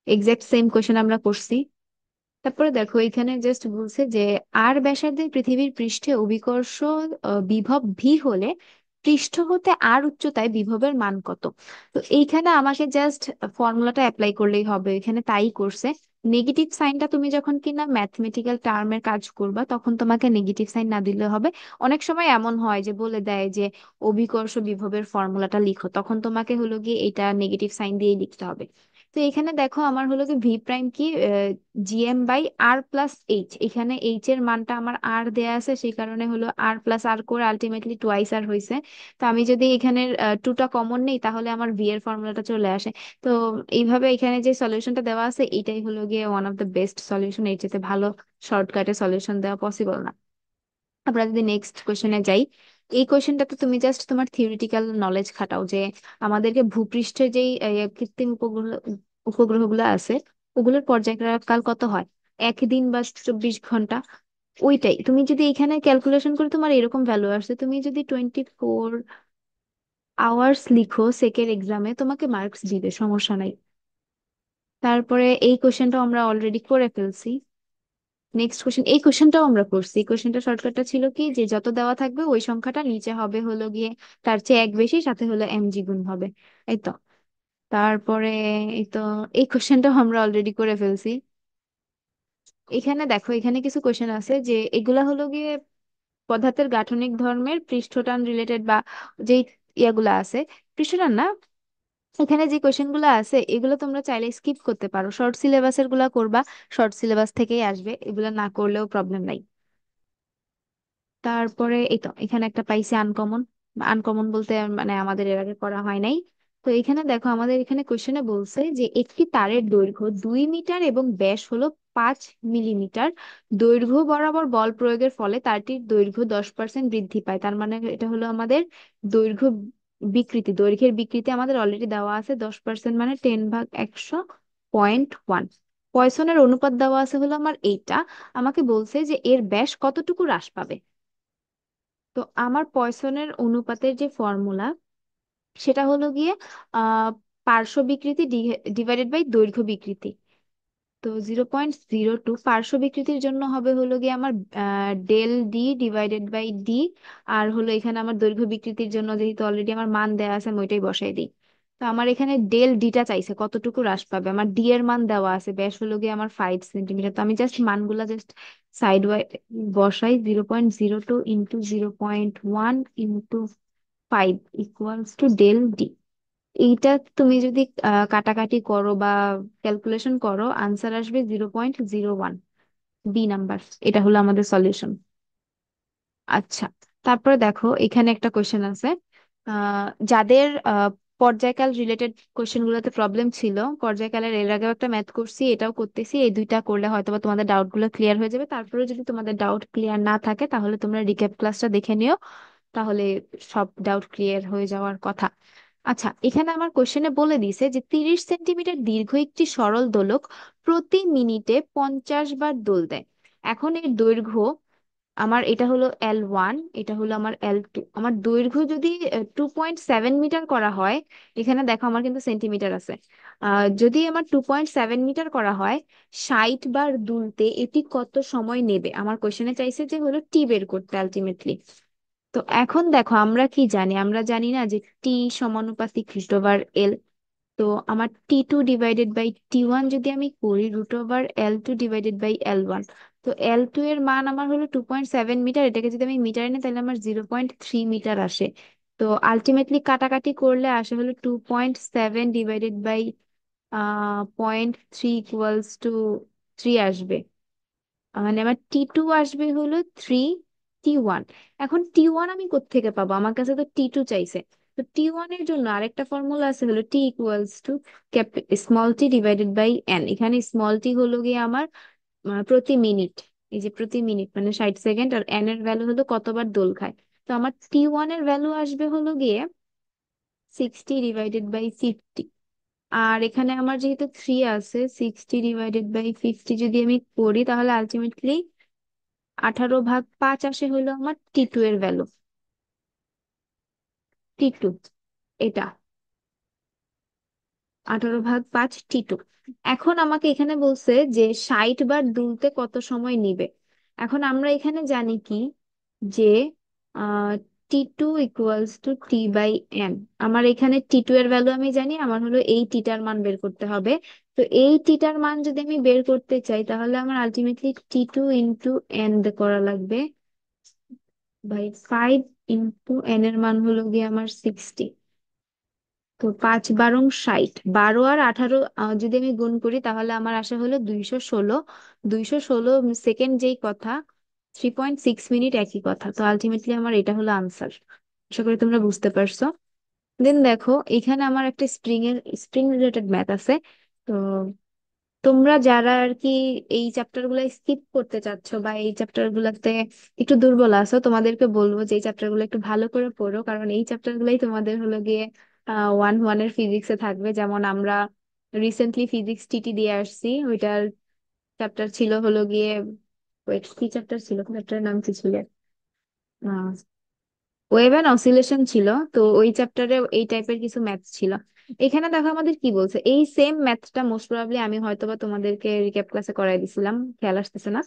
এক্সাক্ট সেম কোশ্চেন আমরা করছি। তারপরে দেখো এখানে জাস্ট বলছে যে আর ব্যাসার্ধে পৃথিবীর পৃষ্ঠে অভিকর্ষ বিভব ভি হলে পৃষ্ঠ হতে আর উচ্চতায় বিভবের মান কত। তো এইখানে আমাকে জাস্ট ফর্মুলাটা অ্যাপ্লাই করলেই হবে, এখানে তাই করছে। নেগেটিভ সাইনটা তুমি যখন কিনা ম্যাথমেটিক্যাল টার্মের কাজ করবা তখন তোমাকে নেগেটিভ সাইন না দিলে হবে। অনেক সময় এমন হয় যে বলে দেয় যে অভিকর্ষ বিভবের ফর্মুলাটা লিখো, তখন তোমাকে হলো গিয়ে এটা নেগেটিভ সাইন দিয়েই লিখতে হবে। তো এখানে দেখো আমার হলো কি ভি প্রাইম কি, GM by R plus H. এখানে এইচ এর মানটা আমার আর দেয়া আছে, সেই কারণে হলো আর প্লাস আর করে আলটিমেটলি টুয়াইস আর হয়েছে। তো আমি যদি এখানে টুটা কমন নেই তাহলে আমার ভি এর ফর্মুলাটা চলে আসে। তো এইভাবে এখানে যে সলিউশনটা দেওয়া আছে এটাই হলো গিয়ে one of the best solution, এর চেয়ে ভালো শর্টকাটে সলিউশন দেওয়া পসিবল না। আমরা যদি নেক্সট কোশ্চেনে যাই, এই কোশ্চেনটাতে তুমি জাস্ট তোমার থিওরিটিক্যাল নলেজ খাটাও যে আমাদেরকে ভূপৃষ্ঠের যেই কৃত্রিম উপগ্রহগুলো আছে ওগুলোর পর্যায়কাল কত হয়, একদিন বা 24 ঘন্টা। ওইটাই তুমি যদি এখানে ক্যালকুলেশন করে তোমার এরকম ভ্যালু আসছে, তুমি যদি 24 আওয়ার্স লিখো সেকের এক্সামে তোমাকে মার্কস দিবে, সমস্যা নাই। তারপরে এই কোশ্চেনটা আমরা অলরেডি করে ফেলছি। নেক্সট কোশ্চেন, এই কোশ্চেনটাও আমরা করছি। এই কোশ্চেনটা শর্টকাটটা ছিল কি যে যত দেওয়া থাকবে ওই সংখ্যাটা নিচে হবে হলো গিয়ে তার চেয়ে এক বেশি, সাথে হলো এমজি গুণ হবে। এই তো। তারপরে এই তো, এই কোশ্চেনটাও আমরা অলরেডি করে ফেলছি। এখানে দেখো এখানে কিছু কোশ্চেন আছে যে এগুলা হলো গিয়ে পদার্থের গাঠনিক ধর্মের পৃষ্ঠটান রিলেটেড বা যেই ইয়াগুলা আছে, পৃষ্ঠটান না, এখানে যে কোশ্চেন গুলো আছে এগুলো তোমরা চাইলে স্কিপ করতে পারো, শর্ট সিলেবাসের গুলা করবা, শর্ট সিলেবাস থেকেই আসবে, এগুলা না করলেও প্রবলেম নাই। তারপরে এই তো এখানে একটা পাইছি আনকমন। আনকমন বলতে মানে আমাদের এর আগে করা হয় নাই। তো এখানে দেখো আমাদের এখানে কোশ্চেনে বলছে যে একটি তারের দৈর্ঘ্য 2 মিটার এবং ব্যাস হলো 5 মিলিমিটার। দৈর্ঘ্য বরাবর বল প্রয়োগের ফলে তারটির দৈর্ঘ্য 10% বৃদ্ধি পায়। তার মানে এটা হলো আমাদের দৈর্ঘ্য বিকৃতি, দৈর্ঘ্যের বিকৃতি আমাদের অলরেডি দেওয়া আছে 10%, মানে 10^100.1। পয়সনের অনুপাত দেওয়া আছে হলো আমার এইটা। আমাকে বলছে যে এর ব্যাস কতটুকু হ্রাস পাবে। তো আমার পয়সনের অনুপাতের যে ফর্মুলা সেটা হলো গিয়ে আহ পার্শ্ব বিকৃতি ডিভাইডেড বাই দৈর্ঘ্য বিকৃতি। তো 0.02 পার্শ্ব বিকৃতির জন্য হবে হলো গিয়ে আমার del D divided by D. আর হলো এখানে আমার দৈর্ঘ্য বিকৃতির জন্য যেহেতু অলরেডি আমার মান দেওয়া আছে আমি ওইটাই বসাই দিই। তো আমার এখানে ডেল ডিটা চাইছে কতটুকু হ্রাস পাবে, আমার ডি এর মান দেওয়া আছে, ব্যাস হলো গিয়ে আমার 5 সেন্টিমিটার। তো আমি জাস্ট মানগুলা জাস্ট সাইড ওয়াই বসাই, 0.02 into 0.1 into 5 equals to del D. এইটা তুমি যদি কাটাকাটি করো বা ক্যালকুলেশন করো আনসার আসবে 0.01, বি নাম্বার। এটা হলো আমাদের সলিউশন। আচ্ছা, তারপরে দেখো এখানে একটা কোশ্চেন আছে, যাদের পর্যায়কাল রিলেটেড কোশ্চেন গুলোতে প্রবলেম ছিল, পর্যায়কালের এর আগেও একটা ম্যাথ করছি এটাও করতেছি, এই দুইটা করলে হয়তো বা তোমাদের ডাউট গুলো ক্লিয়ার হয়ে যাবে। তারপরে যদি তোমাদের ডাউট ক্লিয়ার না থাকে তাহলে তোমরা রিক্যাপ ক্লাসটা দেখে নিও, তাহলে সব ডাউট ক্লিয়ার হয়ে যাওয়ার কথা। আচ্ছা, এখানে আমার কোশ্চেনে বলে দিছে যে 30 সেন্টিমিটার দীর্ঘ একটি সরল দোলক প্রতি মিনিটে 50 বার দোল দেয়। এখন এর দৈর্ঘ্য আমার, এটা হলো L1, এটা হলো আমার L2। আমার দৈর্ঘ্য যদি 2.7 মিটার করা হয়, এখানে দেখো আমার কিন্তু সেন্টিমিটার আছে, যদি আমার 2.7 মিটার করা হয়, 60 বার দুলতে এটি কত সময় নেবে। আমার কোশ্চেনে চাইছে যে হলো টি বের করতে আলটিমেটলি। তো এখন দেখো আমরা কি জানি, আমরা জানি না যে টি সমানুপাতিক √L। তো আমার T2/T1 যদি আমি করি √L2/L1। তো L2 এর মান আমার হলো 2.7 মিটার, এটাকে যদি আমি মিটারে নিই তাহলে আমার 0.3 মিটার আসে। তো আলটিমেটলি কাটাকাটি করলে আসে হলো 2.7 ডিভাইডেড বাই 0.3 আসবে। মানে আমার T2 আসবে হলো 3T1। এখন T1 আমি কোত্থেকে পাবো, আমার কাছে তো T2 চাইছে। তো T1 এর জন্য আরেকটা ফর্মুলা আছে হলো T=, small T divided by N. এখানে স্মল টি হলো গিয়ে আমার প্রতি মিনিট, এই যে প্রতি মিনিট মানে 60 সেকেন্ড, আর এন এর ভ্যালু হলো কতবার দোল খায়। তো আমার T1 এর ভ্যালু আসবে হলো গিয়ে 60/50। আর এখানে আমার যেহেতু 3 আছে, 60/50 যদি আমি করি তাহলে আলটিমেটলি 18/5 আসে হলো আমার T2 এর ভ্যালু। T2 এটা 18/5 T2। এখন আমাকে এখানে বলছে যে 60 বার দুলতে কত সময় নিবে। এখন আমরা এখানে জানি কি যে T2 = T/n। আমার এখানে T2 এর ভ্যালু আমি জানি, আমার হলো এই টিটার মান বের করতে হবে। তো এই টিটার মান যদি আমি বের করতে চাই তাহলে আমার আলটিমেটলি T2 × n করা লাগবে, বাই 5 × n এর মান হলো গিয়ে আমার 60। তো 5 × 12 = 60, 12 আর 18 যদি আমি গুণ করি তাহলে আমার আসে হলো 216। 216 সেকেন্ড যেই কথা, 3.6 মিনিট একই কথা। তো আলটিমেটলি আমার এটা হলো আনসার। আশা করি তোমরা বুঝতে পারছো। দেন দেখো, এখানে আমার একটা স্প্রিং রিলেটেড ম্যাথ আছে। তো তোমরা যারা আর কি এই চ্যাপ্টার গুলো স্কিপ করতে চাচ্ছ বা এই চ্যাপ্টার গুলাতে একটু দুর্বল আছো, তোমাদেরকে বলবো যে এই চ্যাপ্টার গুলো একটু ভালো করে পড়ো, কারণ এই চ্যাপ্টার গুলাই তোমাদের হলো গিয়ে 1-1 এর ফিজিক্সে থাকবে। যেমন আমরা রিসেন্টলি ফিজিক্স টিটি দিয়ে আসছি, ওইটার চ্যাপ্টার ছিল হলো গিয়ে, wait, কি চ্যাপ্টার ছিল, চ্যাপ্টারের নাম কি ছিল, ওয়েভ এন্ড অসিলেশন ছিল। তো ওই চ্যাপ্টারে এই টাইপের কিছু ম্যাথ ছিল। এখানে দেখো আমাদের কি বলছে, এই সেম ম্যাথটা মোস্ট প্রবাবলি আমি হয়তোবা তোমাদেরকে রিক্যাপ ক্লাসে করাই দিছিলাম, খেয়াল আসতেছে না।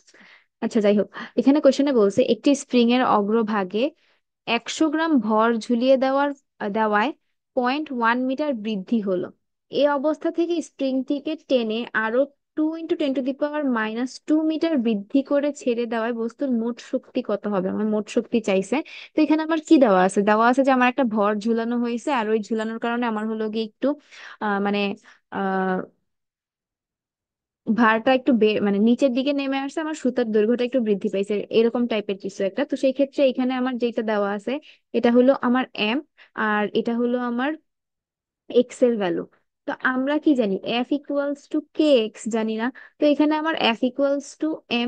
আচ্ছা যাই হোক, এখানে কোশ্চেনে বলছে একটি স্প্রিং এর অগ্রভাগে 100 গ্রাম ভর ঝুলিয়ে দেওয়ায় 0.1 মিটার বৃদ্ধি হলো। এই অবস্থা থেকে স্প্রিংটিকে টেনে আরো 2 × 10⁻² মিটার বৃদ্ধি করে ছেড়ে দেওয়ায় বস্তুর মোট শক্তি কত হবে। আমার মোট শক্তি চাইছে। তো এখানে আমার কি দেওয়া আছে, দেওয়া আছে যে আমার একটা ভর ঝুলানো হয়েছে, আর ওই ঝুলানোর কারণে আমার হলো গিয়ে একটু মানে আহ ভারটা একটু মানে নিচের দিকে নেমে আসছে, আমার সুতার দৈর্ঘ্যটা একটু বৃদ্ধি পাইছে, এরকম টাইপের কিছু একটা। তো সেই ক্ষেত্রে এখানে আমার যেটা দেওয়া আছে, এটা হলো আমার এম, আর এটা হলো আমার এক্স এর ভ্যালু। তো আমরা কি জানি, F = kx জানি না। তো এখানে আমার F =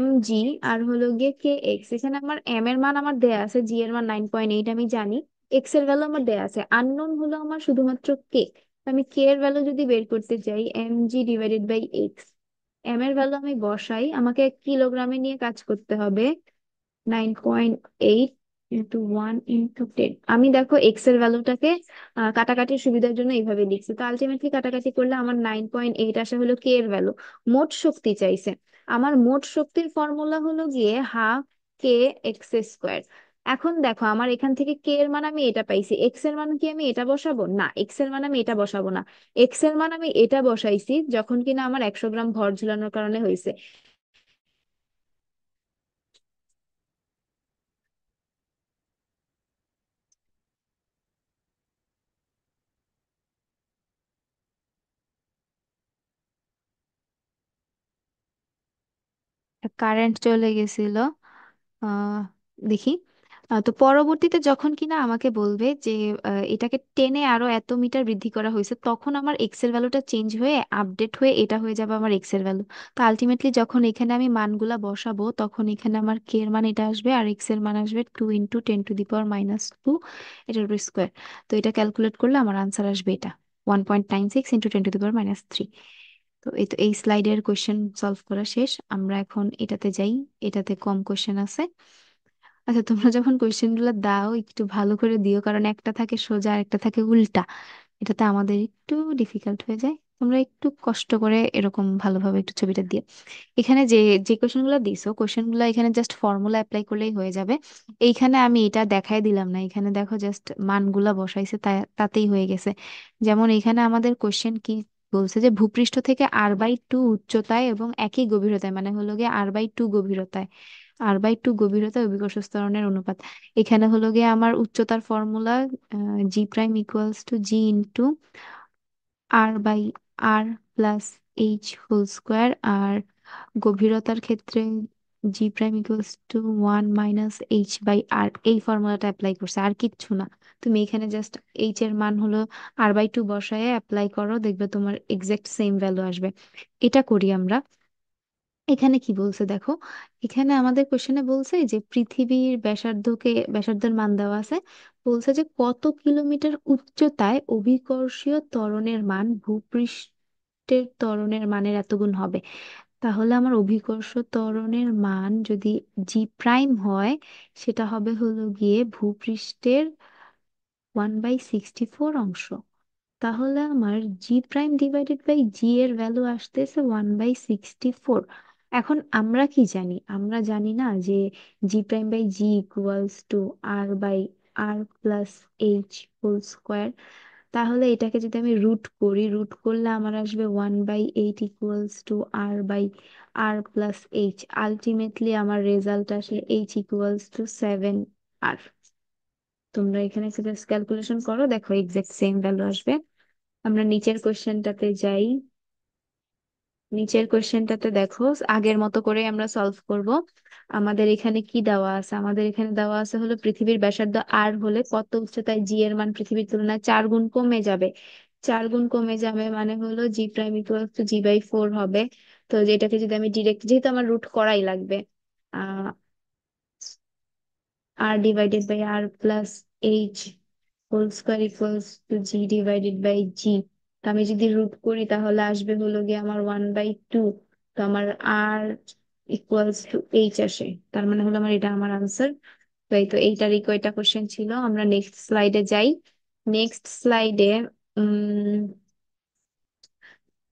mg, আর হলো গিয়ে kx। এখানে আমার এম এর মান আমার দেয়া আছে, জি এর মান 9.8 আমি জানি, এক্স এর ভ্যালু আমার দেয়া আছে, আননোন হলো আমার শুধুমাত্র কে। আমি কে এর ভ্যালু যদি বের করতে চাই, mg/x, এম এর ভ্যালু আমি বসাই, আমাকে কিলোগ্রামে নিয়ে কাজ করতে হবে। 9.8 × 1 × 10। আমি দেখো এক্স এর ভ্যালুটাকে কাটাকাটির সুবিধার জন্য এইভাবে লিখছি। তো আলটিমেটলি কাটাকাটি করলে আমার 9.8 আসা হলো কে এর ভ্যালু। মোট শক্তি চাইছে। আমার মোট শক্তির ফর্মুলা হলো গিয়ে 1/2 k x²। এখন দেখো, আমার এখান থেকে কে এর মান আমি এটা পাইছি, এক্স এর মান কি আমি এটা বসাবো? না, এক্স এর মান আমি এটা বসাবো না। এক্স এর মান আমি এটা বসাইছি যখন কিনা আমার 100 গ্রাম ভর ঝুলানোর কারণে হয়েছে। কারেন্ট চলে গেছিল। আহ দেখি। তো পরবর্তীতে যখন কিনা আমাকে বলবে যে এটাকে টেনে আরো এত মিটার বৃদ্ধি করা হয়েছে, তখন আমার এক্স এর ভ্যালুটা চেঞ্জ হয়ে আপডেট হয়ে এটা হয়ে যাবে আমার এক্স এর ভ্যালু। তো আলটিমেটলি যখন এখানে আমি মানগুলা বসাবো, তখন এখানে আমার কে এর মান এটা আসবে আর এক্স এর মান আসবে 2 × 10⁻², এটার উপর স্কোয়ার। তো এটা ক্যালকুলেট করলে আমার আনসার আসবে এটা 1.96 × 10⁻³ তো এই স্লাইডের কোশ্চেন সলভ করা শেষ। আমরা এখন এটাতে যাই, এটাতে কম কোশ্চেন আছে। আচ্ছা, তোমরা যখন কোশ্চেন গুলো দাও একটু ভালো করে দিও, কারণ একটা থাকে সোজা আর একটা থাকে উল্টা, এটাতে আমাদের একটু ডিফিকাল্ট হয়ে যায়। তোমরা একটু কষ্ট করে এরকম ভালোভাবে একটু ছবিটা দিও। এখানে যে যে কোশ্চেন গুলো দিছো, কোশ্চেন গুলো এখানে জাস্ট ফর্মুলা অ্যাপ্লাই করলেই হয়ে যাবে। এইখানে আমি এটা দেখাই দিলাম না, এখানে দেখো জাস্ট মানগুলা বসাইছে, তাতেই হয়ে গেছে। যেমন এখানে আমাদের কোশ্চেন কি বলছে, যে ভূপৃষ্ঠ থেকে r/2 উচ্চতায় এবং একই গভীরতায়, মানে হলো গিয়ে r/2 গভীরতায়, r/2 গভীরতায় অভিকর্ষ ত্বরণের অনুপাত। এখানে হলো গিয়ে আমার উচ্চতার ফর্মুলা G'=G r/r+h², আর গভীরতার ক্ষেত্রে G'=1 - h/r। এই ফর্মুলাটা অ্যাপ্লাই করছে, আর কিচ্ছু না। তুমি এখানে জাস্ট এইচ এর মান হলো r/2 বসায় অ্যাপ্লাই করো, দেখবে তোমার এক্সাক্ট সেম ভ্যালু আসবে। এটা করি আমরা। এখানে কি বলছে দেখো, এখানে আমাদের কোশ্চেনে বলছে যে পৃথিবীর ব্যাসার্ধের মান দেওয়া আছে। বলছে যে কত কিলোমিটার উচ্চতায় অভিকর্ষীয় ত্বরণের মান ভূপৃষ্ঠের ত্বরণের মানের এত গুণ হবে। তাহলে আমার অভিকর্ষ ত্বরণের মান যদি জি হয়, সেটা হবে হলো গিয়ে ভূপৃষ্ঠের 1/64 তাহলে আমার G'/জি এর ভ্যালু আসতেছে 1/64। এখন আমরা কি জানি, আমরা জানি না যে G'/জি ইকুয়ালস টু r/r²। আর প্লাস এইচ হোল স্কোয়ার। তাহলে এটাকে যদি আমি রুট করি, রুট করলে আমার আসবে 1/8 ইকুয়ালস টু r/r+h। আলটিমেটলি আমার রেজাল্ট আসে h=7 r। তোমরা এখানে জাস্ট ক্যালকুলেশন করো, দেখো এক্সাক্ট সেম ভ্যালু আসবে। আমরা নিচের কোশ্চেনটাতে যাই। নিচের কোশ্চেনটাতে দেখো আগের মতো করে আমরা সলভ করব। আমাদের এখানে কি দেওয়া আছে? আমাদের এখানে দেওয়া আছে হলো পৃথিবীর ব্যাসার্ধ আর হলে কত উচ্চতায় জি এর মান পৃথিবীর তুলনায় 4 গুণ কমে যাবে। 4 গুণ কমে যাবে মানে হলো g'=g/4 হবে। তো যেটাকে যদি আমি ডিরেক্ট, যেহেতু আমার রুট করাই লাগবে, r/r+h whole square equals to g/g। তো আমি যদি রুট করি তাহলে আসবে হলো গিয়ে আমার 1/2। তো আমার r ইকুয়ালস টু h আসে, তার মানে হলো আমার এটা আমার আনসার। তো এই তো এইটারই কয়টা কোশ্চেন ছিল। আমরা নেক্সট স্লাইডে যাই। নেক্সট স্লাইডে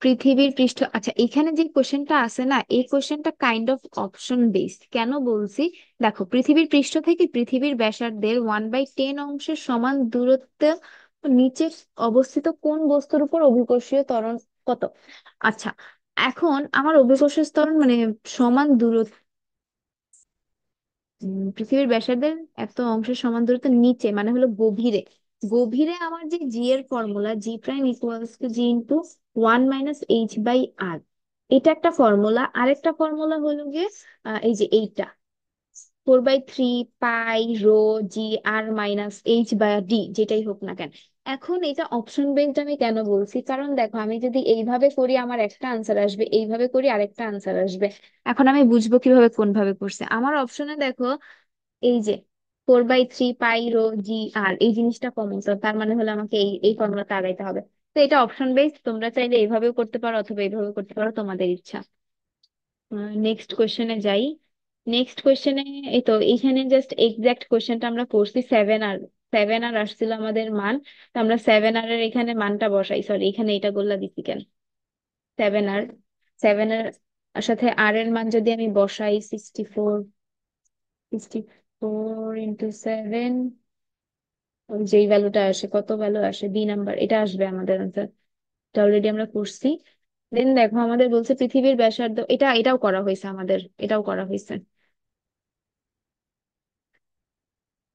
পৃথিবীর পৃষ্ঠ, আচ্ছা এখানে যে কোশ্চেনটা আছে না, এই কোশ্চেনটা কাইন্ড অফ অপশন বেসড। কেন বলছি? দেখো পৃথিবীর পৃষ্ঠ থেকে পৃথিবীর ব্যাসার্ধের 1/10 অংশের সমান দূরত্বে নিচে অবস্থিত কোন বস্তুর উপর অভিকর্ষীয় ত্বরণ কত? আচ্ছা, এখন আমার অভিকর্ষীয় ত্বরণ মানে সমান দূরত্ব, পৃথিবীর ব্যাসার্ধের এত অংশের সমান দূরত্ব নিচে মানে হলো গভীরে। গভীরে আমার যে জি এর ফর্মুলা, g'=g(1 - h/r)। এটা একটা ফর্মুলা। আরেকটা ফর্মুলা হলো গিয়ে এই যে এইটা 4/3 পাই রো জি r - h/d, যেটাই হোক না কেন। এখন এটা অপশন বেসড আমি কেন বলছি? কারণ দেখো আমি যদি এইভাবে করি আমার একটা আনসার আসবে, এইভাবে করি আরেকটা আনসার আসবে। এখন আমি বুঝবো কিভাবে কোন ভাবে করছে। আমার অপশনে দেখো এই যে 4/3 পাই রো জি r, এই জিনিসটা কমন, তো তার মানে হলো আমাকে এই এই ফর্মুলাটা আগাইতে হবে। তো এটা অপশন বেসড, তোমরা চাইলে এইভাবেও করতে পারো অথবা এইভাবেও করতে পারো, তোমাদের ইচ্ছা। নেক্সট কোশ্চেনে যাই। নেক্সট কোশ্চেনে এই তো এইখানে জাস্ট এক্সাক্ট কোশ্চেনটা আমরা করছি। 7 আর আসছিল আমাদের মান। তো আমরা 7 আর এর এখানে মানটা বসাই, সরি এখানে এটা গোল্লা দিচ্ছি কেন। 7 আর, 7 এর সাথে আর এর মান যদি আমি বসাই 64, 64 × 7, যেই ভ্যালুটা আসে, কত ভ্যালু আসে, b নাম্বার, এটা আসবে আমাদের আনসার। এটা অলরেডি আমরা করছি। দেন দেখো আমাদের বলছে পৃথিবীর ব্যাসার্ধ, এটাও করা হয়েছে আমাদের, এটাও করা হয়েছে।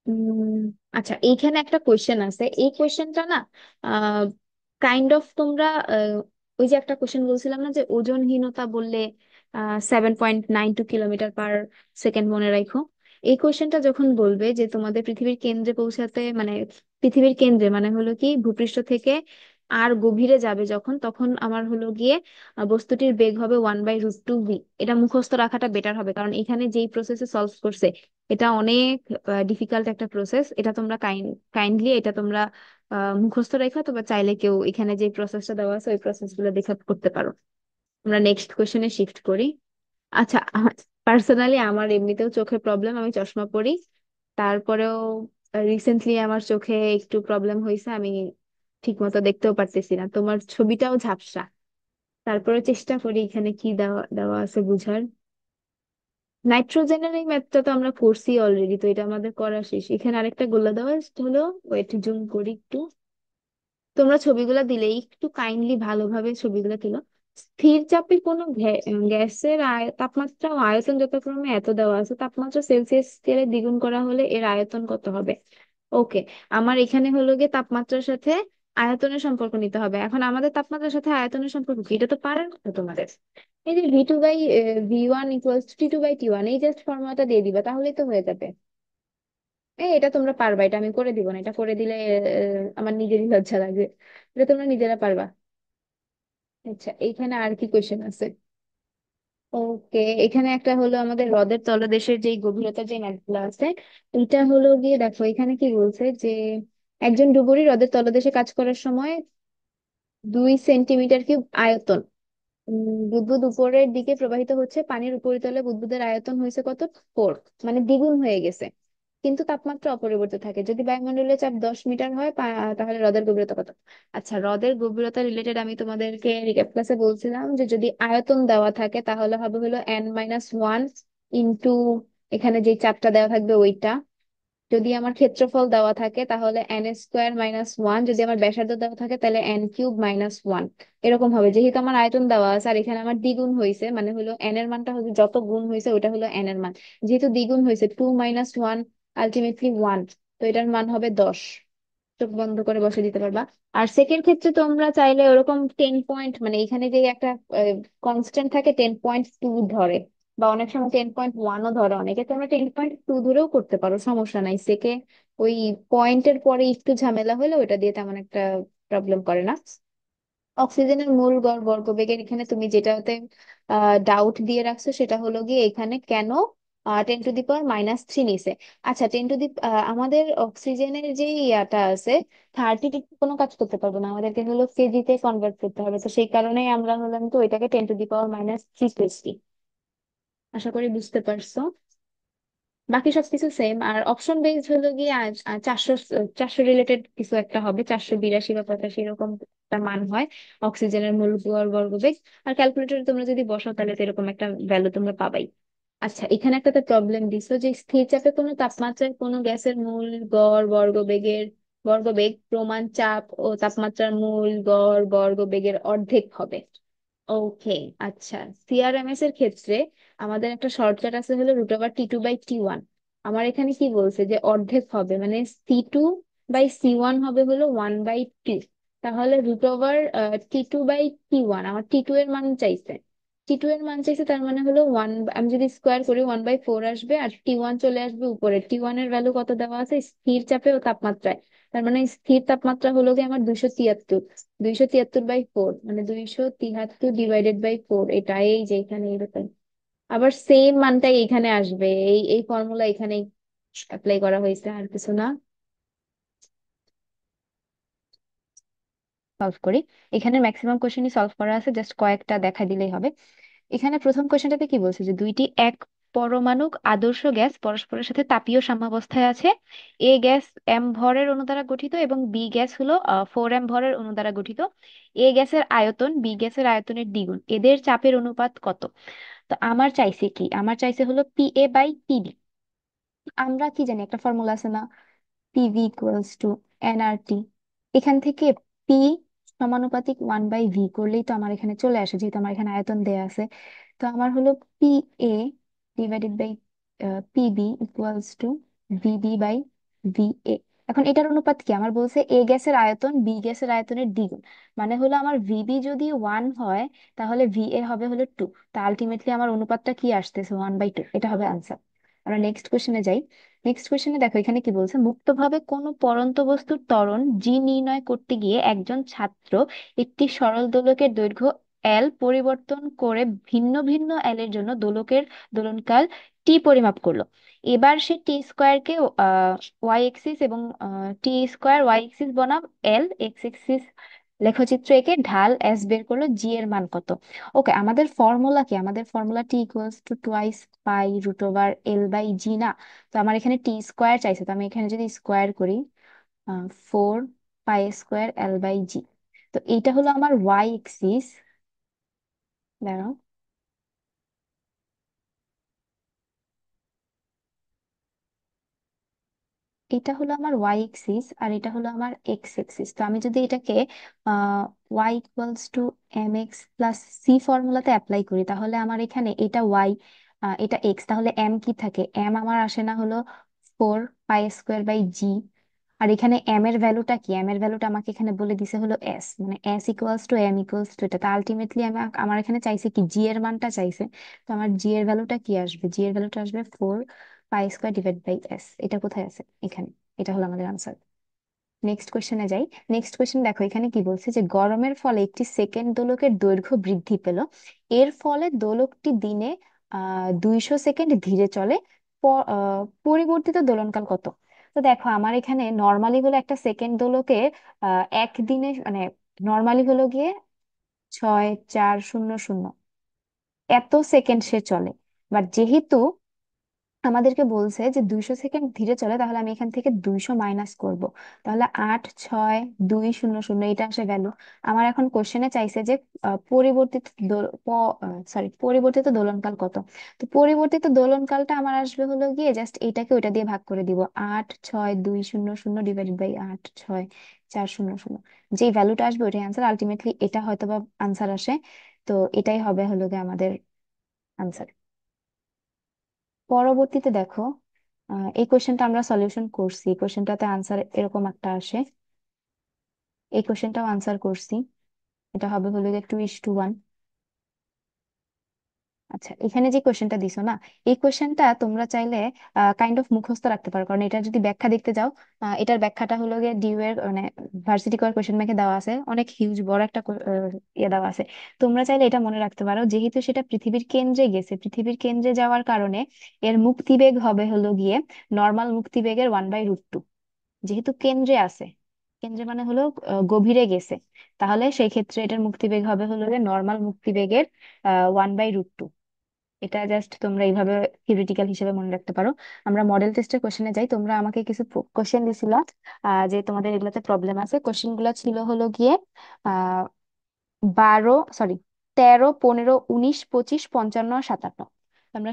উম আচ্ছা, এইখানে একটা কোয়েশ্চেন আছে। এই কোয়েশ্চেনটা না কাইন্ড অফ তোমরা ওই যে একটা কোয়েশ্চেন বলছিলাম না যে ওজনহীনতা বললে 7.92 কিলোমিটার পার সেকেন্ড, মনে রাখো। এই কোয়েশ্চেনটা যখন বলবে যে তোমাদের পৃথিবীর কেন্দ্রে পৌঁছাতে মানে পৃথিবীর কেন্দ্রে মানে হলো কি ভূপৃষ্ঠ থেকে আর গভীরে যাবে যখন, তখন আমার হলো গিয়ে বস্তুটির বেগ হবে 1/√2v। এটা মুখস্থ রাখাটা বেটার হবে, কারণ এখানে যেই প্রসেসে সলভ করছে এটা অনেক ডিফিকাল্ট একটা প্রসেস। এটা তোমরা কাইন্ডলি এটা তোমরা মুখস্থ রেখো, তোমরা চাইলে কেউ এখানে যে প্রসেসটা দেওয়া আছে ওই প্রসেস গুলো দেখে করতে পারো। আমরা নেক্সট কোশ্চেনে শিফট করি। আচ্ছা, পার্সোনালি আমার এমনিতেও চোখের প্রবলেম, আমি চশমা পরি। তারপরেও রিসেন্টলি আমার চোখে একটু প্রবলেম হয়েছে, আমি ঠিক মতো দেখতেও পারতেছি না, তোমার ছবিটাও ঝাপসা। তারপরে চেষ্টা করি এখানে কি দেওয়া দেওয়া আছে বুঝার। নাইট্রোজেনের এই ম্যাথটা তো আমরা করছি অলরেডি, তো এটা আমাদের করা শেষ। এখানে আরেকটা গোলা দেওয়া হলো, ওয়েট জুম করি একটু। তোমরা ছবিগুলো দিলে একটু কাইন্ডলি ভালোভাবে ছবিগুলো তুলো। স্থির চাপে কোনো গ্যাসের তাপমাত্রা ও আয়তন যথাক্রমে এত দেওয়া আছে, তাপমাত্রা সেলসিয়াস স্কেলে দ্বিগুণ করা হলে এর আয়তন কত হবে? ওকে, আমার এখানে হলো গিয়ে তাপমাত্রার সাথে আয়তনের সম্পর্ক নিতে হবে। এখন আমাদের তাপমাত্রার সাথে আয়তনের সম্পর্ক কি, এটা তো পারার কথা তোমাদের। এই যে v2/v1 = T2/T1, এই জাস্ট ফর্মুলাটা দিয়ে দিবা তাহলেই তো হয়ে যাবে। এটা তোমরা পারবা, এটা আমি করে দিব না, এটা করে দিলে আমার নিজেরই লজ্জা লাগবে। এটা তোমরা নিজেরা পারবা। আচ্ছা, এইখানে আর কি কোয়েশ্চেন আছে? ওকে, এখানে একটা হলো আমাদের হ্রদের তলদেশের যে গভীরতা যে ম্যাথগুলো আছে, এটা হলো গিয়ে দেখো এখানে কি বলছে যে একজন ডুবুরি হ্রদের তলদেশে কাজ করার সময় 2 সেন্টিমিটার কিউব আয়তন বুদবুদ উপরের দিকে প্রবাহিত হচ্ছে, পানির উপরিতলে বুদবুদের আয়তন হয়েছে কত? 4, মানে দ্বিগুণ হয়ে গেছে। কিন্তু তাপমাত্রা অপরিবর্তিত থাকে। যদি বায়ুমণ্ডলীয় চাপ 10 মিটার হয় তাহলে হ্রদের গভীরতা কত? আচ্ছা, হ্রদের গভীরতা রিলেটেড আমি তোমাদেরকে রিক্যাপ ক্লাসে বলছিলাম যে যদি আয়তন দেওয়া থাকে তাহলে হবে হলো n - 1 ইন্টু এখানে যে চাপটা দেওয়া থাকবে ওইটা, যদি আমার ক্ষেত্রফল দেওয়া থাকে তাহলে n² - 1, যদি আমার ব্যাসার্ধ দেওয়া থাকে তাহলে n³ - 1। এরকম হবে, যেহেতু আমার আয়তন দেওয়া আছে আর এখানে আমার দ্বিগুণ হয়েছে, মানে হলো n এর মানটা হলো যত গুণ হয়েছে ওটা হলো n এর মান। যেহেতু দ্বিগুণ হয়েছে, 2 - 1 আলটিমেটলি 1, তো এটার মান হবে 10। চোখ বন্ধ করে বসে দিতে পারবা। আর সেকেন্ড ক্ষেত্রে তোমরা চাইলে ওরকম 10 পয়েন্ট, মানে এখানে যে একটা কনস্ট্যান্ট থাকে 10.2 ধরে, বা অনেক সময় 10.1ও ধরে অনেকে, তোমরা 10.2 ধরেও করতে পারো, সমস্যা নাই। সেকে ওই পয়েন্টের পরে একটু ঝামেলা হলে ওটা দিয়ে তেমন একটা প্রবলেম করে না। অক্সিজেনের মূল গড় বর্গবেগের এখানে তুমি যেটাতে ডাউট দিয়ে রাখছো সেটা হলো গিয়ে এখানে কেন 10⁻³ নিছে। আচ্ছা, আমাদের অক্সিজেনের যে ইয়াটা আছে 30, কোনো কাজ করতে পারবো না, আমাদেরকে হলো কেজিতে কনভার্ট করতে হবে, তো সেই কারণেই আমরা হলাম তো ওইটাকে 10⁻³ করছি। আশা করি বুঝতে পারছো। বাকি সবকিছু সেম। আর অপশন বেসড হলো গিয়ে 400, 400 রিলেটেড কিছু একটা হবে, 482 বা 85 এরকম একটা মান হয় অক্সিজেনের মূল গড় ভরবেগ। আর ক্যালকুলেটরে তোমরা যদি বসাও তাহলে তো এরকম একটা ভ্যালু তোমরা পাবাই। আচ্ছা, এখানে একটা তো প্রবলেম দিছো যে স্থির চাপে কোনো তাপমাত্রায় কোনো গ্যাসের মূল গড় বর্গবেগ প্রমাণ চাপ ও তাপমাত্রার মূল গড় বর্গবেগের অর্ধেক হবে। ওকে। আচ্ছা, সিআরএমএস এর ক্ষেত্রে আমাদের একটা শর্টকাট আছে হলো √T2/T1। আমার এখানে কি বলছে যে অর্ধেক হবে, মানে C2/C1 হবে হলো 1/2। তাহলে √T2/T1, আমার T2 এর মান চাইছে। টি টু এর মান চাইছে, তার মানে হলো ওয়ান, আমি যদি স্কোয়ার করি 1/4 আসবে, আর T1 চলে আসবে উপরে। T1 এর ভ্যালু কত দেওয়া আছে স্থির চাপে ও তাপমাত্রায়। তার মানে স্থির তাপমাত্রা হলো কি আমার 273। 273/4 মানে 273 ÷ 4, এটা এই যে এখানে এরকম। আবার সেম মানটাই এখানে আসবে, এই এই ফর্মুলা এখানে অ্যাপ্লাই করা হয়েছে, আর কিছু না। সলভ করি। এখানে ম্যাক্সিমাম কোশ্চেনই সলভ করা আছে, জাস্ট কয়েকটা দেখা দিলেই হবে। এখানে প্রথম কোশ্চেনটাতে কি বলছে যে দুইটি এক পরমাণুক আদর্শ গ্যাস পরস্পরের সাথে তাপীয় সাম্যাবস্থায় আছে। এ গ্যাস m ভরের অণু দ্বারা গঠিত এবং বি গ্যাস হলো 4m ভরের অণু দ্বারা গঠিত। এ গ্যাসের আয়তন বি গ্যাসের আয়তনের দ্বিগুণ, এদের চাপের অনুপাত কত? তো আমার চাইছে কি, আমার চাইছে হলো PA/PB। আমরা কি জানি, একটা ফর্মুলা আছে না, PV = nRT। এখান থেকে P সমানুপাতিক 1/V করলেই তো আমার এখানে চলে আসে, যেহেতু আমার এখানে আয়তন দেয়া আছে। তো আমার হলো PA/PB = VB/VA। এখন এটার অনুপাত কি, আমার বলছে এ গ্যাসের আয়তন বি গ্যাসের আয়তনের দ্বিগুণ, মানে হলো আমার ভিবি যদি 1 হয় তাহলে VA হবে হলো 2। তা আলটিমেটলি আমার অনুপাতটা কি আসতেছে 1/2, এটা হবে আনসার। আমরা নেক্সট কোশ্চেনে যাই। নেক্সট কোশ্চেনে দেখো এখানে কি বলছে, মুক্তভাবে কোনো পরন্ত বস্তুর ত্বরণ জি নির্ণয় করতে গিয়ে একজন ছাত্র একটি সরল দোলকের দৈর্ঘ্য এল পরিবর্তন করে ভিন্ন ভিন্ন এল এর জন্য দোলকের দোলনকাল টি পরিমাপ করলো। এবার সে T² কে ওয়াই এক্সিস এবং T² y এক্সিস বনাম এল এক্স এক্সিস লেখচিত্র এঁকে ঢাল এস বের করলো, জি এর মান কত? ওকে, আমাদের ফর্মুলা কি, আমাদের ফর্মুলা T = 2/π√L/G না? তো আমার এখানে T² চাইছে, তো আমি এখানে যদি স্কোয়ার করি 4π² L/G। তো এইটা হলো আমার ওয়াই এক্সিস। দাঁড়াও, এটা হলো আমার ওয়াই এক্সিস আর এটা হলো আমার এক্স এক্সিস। তো আমি যদি এটাকে y = mx + c ফর্মুলাতে অ্যাপ্লাই করি তাহলে আমার এখানে এটা ওয়াই, এটা এক্স, তাহলে এম কি থাকে, এম আমার আসে না হলো 4π²/জি। আর এখানে এম এর ভ্যালুটা কি, এম এর ভ্যালুটা আমাকে এখানে বলে দিছে হলো এস, মানে s = m = এটা। তো আলটিমেটলি আমার এখানে চাইছে কি, জি এর মানটা চাইছে। তো আমার জি এর ভ্যালুটা কি আসবে, জি এর ভ্যালুটা আসবে 4π² / s। এটা কোথায় আছে, এখানে। এটা হলো আমাদের আনসার। নেক্সট কোশ্চেনে যাই। নেক্সট কোশ্চেন দেখো এখানে কি বলছে যে গরমের ফলে একটি সেকেন্ড দোলকের দৈর্ঘ্য বৃদ্ধি পেল, এর ফলে দোলকটি দিনে 200 সেকেন্ড ধীরে চলে। পরিবর্তিত দোলনকাল কত? তো দেখো আমার এখানে নর্মালি হলো একটা সেকেন্ড দোলকে একদিনে, মানে নর্মালি হলো গিয়ে 6,400 এত সেকেন্ড সে চলে। বাট যেহেতু আমাদেরকে বলছে যে 200 সেকেন্ড ধীরে চলে, তাহলে আমি এখান থেকে 200 মাইনাস করব। তাহলে 8 6 2 0 0 এটা আসে ভ্যালু। আমার এখন কোশ্চেনে চাইছে যে পরিবর্তিত পরিবর্তিত দোলনকাল কত। তো পরিবর্তিত দোলনকালটা আমার আসবে হলো গিয়ে জাস্ট এইটাকে ওইটা দিয়ে ভাগ করে দিব, 8 6 2 0 0 ডিভাইডেড বাই 8 6 4 0 0। যেই ভ্যালুটা আসবে ওইটাই আনসার, আলটিমেটলি এটা হয়তো বা আনসার আসে। তো এটাই হবে হলো গিয়ে আমাদের আনসার। পরবর্তীতে দেখো, এই কোশ্চেনটা আমরা সলিউশন করছি, এই কোশ্চেনটাতে আনসার এরকম একটা আসে। এই কোশ্চেনটাও আনসার করছি। এটা হবে হলো গিয়ে 2:1। আচ্ছা, এখানে যে কোশ্চেনটা দিছো না, এই কোশ্চেনটা তোমরা চাইলে কাইন্ড অফ মুখস্থ রাখতে পারো, কারণ এটা যদি ব্যাখ্যা দেখতে যাও, এটার ব্যাখ্যাটা হলো গিয়ে ডিউ এর মানে ভার্সিটি কয়ার কোশ্চেন ব্যাংকে দেওয়া আছে, অনেক হিউজ বড় একটা ইয়ে দেওয়া আছে। তোমরা চাইলে এটা মনে রাখতে পারো, যেহেতু সেটা পৃথিবীর কেন্দ্রে গেছে, পৃথিবীর কেন্দ্রে যাওয়ার কারণে এর মুক্তিবেগ হবে হলো গিয়ে নর্মাল মুক্তিবেগের 1/√2। যেহেতু কেন্দ্রে আছে, কেন্দ্রে মানে হলো গভীরে গেছে, তাহলে সেই ক্ষেত্রে এটার মুক্তিবেগ হবে হলো নর্মাল মুক্তিবেগের 1/√2। এটা জাস্ট তোমরা এইভাবে থিওরিটিক্যাল হিসেবে মনে রাখতে পারো। আমরা মডেল টেস্টের কোশ্চেনে যাই। তোমরা আমাকে কিছু কোশ্চেন দিছিলা, যে তোমাদের এগুলোতে প্রবলেম আছে। কোশ্চেন গুলো ছিল হলো গিয়ে আহ 12 13 15 19 25 55 57। আমরা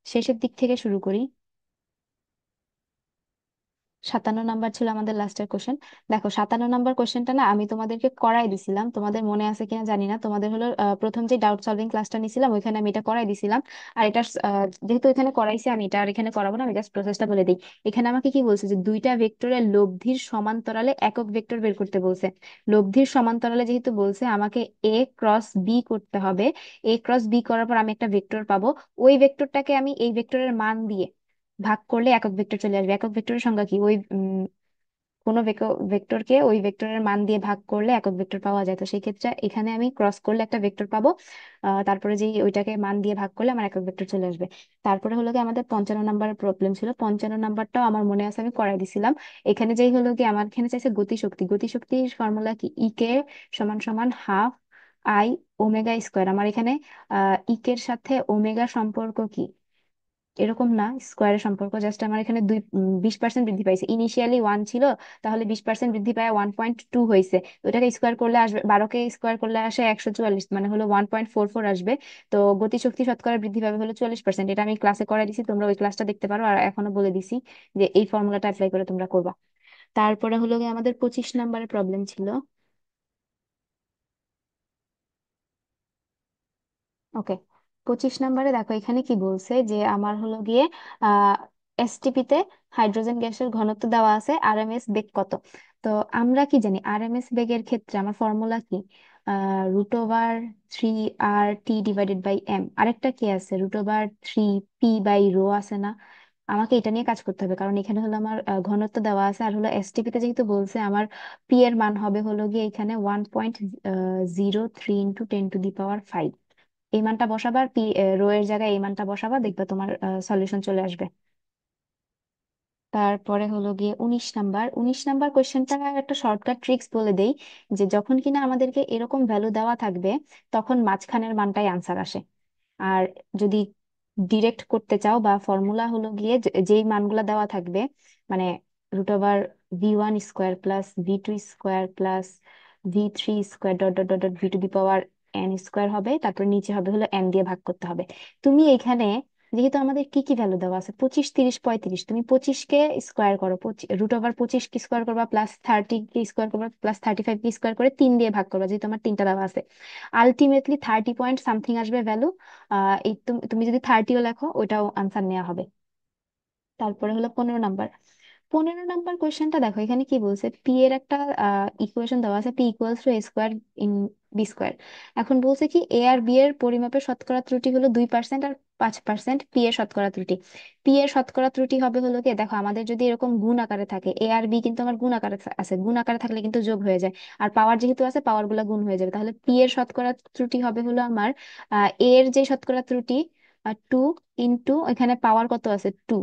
শেষের দিক থেকে শুরু করি। 57 নাম্বার ছিল আমাদের লাস্টের কোশ্চেন। দেখো, 57 নাম্বার কোশ্চেনটা না আমি তোমাদেরকে করাই দিছিলাম, তোমাদের মনে আছে কিনা জানি না। তোমাদের হলো প্রথম যে ডাউট সলভিং ক্লাসটা নিছিলাম ওইখানে আমি এটা করাই দিছিলাম। আর এটা যেহেতু এখানে করাইছি, আমি এটা আর এখানে করাবো না, আমি জাস্ট প্রসেসটা বলে দিই। এখানে আমাকে কি বলছে যে দুইটা ভেক্টরের লব্ধির সমান্তরালে একক ভেক্টর বের করতে বলছে। লব্ধির সমান্তরালে যেহেতু বলছে, আমাকে এ ক্রস বি করতে হবে। এ ক্রস বি করার পর আমি একটা ভেক্টর পাবো। ওই ভেক্টরটাকে আমি এই ভেক্টরের মান দিয়ে ভাগ করলে একক ভেক্টর চলে আসবে। একক ভেক্টরের সংজ্ঞা কি? ওই কোনো ভেক্টরকে ওই ভেক্টরের মান দিয়ে ভাগ করলে একক ভেক্টর পাওয়া যায়। তো সেই ক্ষেত্রে এখানে আমি ক্রস করলে একটা ভেক্টর পাবো। তারপরে যে ওইটাকে মান দিয়ে ভাগ করলে আমার একক ভেক্টর চলে আসবে। তারপরে হলো কি আমাদের 55 নাম্বারের প্রবলেম ছিল। 55 নাম্বারটাও আমার মনে আছে, আমি করাই দিছিলাম। এখানে যেই হলো কি আমার এখানে চাইছে গতিশক্তি। গতিশক্তির ফর্মুলা কি? কে সমান সমান হাফ আই ওমেগা স্কোয়ার। আমার এখানে এর সাথে ওমেগা সম্পর্ক কি? এরকম না স্কোয়ারের সম্পর্ক, জাস্ট আমার এখানে 20% বৃদ্ধি পাইছে। ইনিশিয়ালি 1 ছিল, তাহলে 20% বৃদ্ধি পায় 1.2 হয়েছে। তো ওটাকে স্কোয়ার করলে আসবে, 12কে স্কোয়ার করলে আসে 144, মানে হলো 1.44 আসবে। তো গতিশক্তি শতকরা বৃদ্ধি পাবে হলো 40%। এটা আমি ক্লাসে করে দিছি, তোমরা ওই ক্লাসটা দেখতে পারো। আর এখনো বলে দিছি যে এই ফর্মুলাটা অ্যাপ্লাই করে তোমরা করবা। তারপরে হলো গিয়ে আমাদের 25 নাম্বারের প্রবলেম ছিল। ওকে, 25 নাম্বারে দেখো এখানে কি বলছে যে আমার হলো গিয়ে আহ এসটিপি তে হাইড্রোজেন গ্যাসের ঘনত্ব দেওয়া আছে, আরএমএস বেগ কত। তো আমরা কি জানি আরএমএস বেগের ক্ষেত্রে আমার ফর্মুলা কি? √3 r t/m। আরেকটা কি আছে? √3 p/ρ আছে না? আমাকে এটা নিয়ে কাজ করতে হবে, কারণ এখানে হলো আমার ঘনত্ব দেওয়া আছে, আর হলো এসটিপি তে যেহেতু বলছে আমার পি এর মান হবে হলো গিয়ে এখানে 1.03 × 10⁵ এই মানটা বসাবা, আর পি রো এর জায়গায় এই মানটা বসাবা, দেখবে তোমার সলিউশন চলে আসবে। তারপরে হলো গিয়ে 19 নাম্বার। 19 নাম্বার কোয়েশ্চেনটা একটা শর্টকাট ট্রিক্স বলে দেই, যে যখন কিনা আমাদেরকে এরকম ভ্যালু দেওয়া থাকবে, তখন মাঝখানের মানটাই আনসার আসে। আর যদি ডিরেক্ট করতে চাও, বা ফর্মুলা হলো গিয়ে যেই মানগুলা দেওয়া থাকবে, মানে √v1 square plus v2 square plus v3 square dot dot dot dot v to the power n square হবে, তারপর নিচে হবে হলো n দিয়ে ভাগ করতে হবে। তুমি এইখানে যেহেতু আমাদের কি কি ভ্যালু দেওয়া আছে, 25 30 35, তুমি 25কে স্কোয়ার করো, √25 কে স্কোয়ার করবা, প্লাস 30 কে স্কোয়ার করবা, প্লাস 35 কে স্কোয়ার করে 3 দিয়ে ভাগ করবা, যেহেতু আমার তিনটা দেওয়া আছে। আলটিমেটলি 30 পয়েন্ট সামথিং আসবে ভ্যালু। এই তুমি যদি 30ও লেখো ওইটাও আনসার নেওয়া হবে। তারপরে হলো 15 নাম্বার। 15 নাম্বার কোয়েশ্চেনটা দেখো, এখানে কি বলছে, পি এর একটা ইকুয়েশন দেওয়া আছে, পি ইকুয়ালস টু a² ইন বি²। এখন বলছে কি এ আর বি এর পরিমাপের শতকরা ত্রুটি হলো 2% আর 5%। পি এর শতকরা ত্রুটি, পি এর শতকরা ত্রুটি হবে হলো কি, দেখো আমাদের যদি এরকম গুণ আকারে থাকে, এ আর বি কিন্তু আমার গুণ আকারে আছে, গুণ আকারে থাকলে কিন্তু যোগ হয়ে যায়। আর পাওয়ার যেহেতু আছে, পাওয়ার গুলা গুণ হয়ে যাবে। তাহলে পি এর শতকরা ত্রুটি হবে হলো আমার এর যে শতকরা ত্রুটি 2 ইন্টু এখানে পাওয়ার কত আছে 2,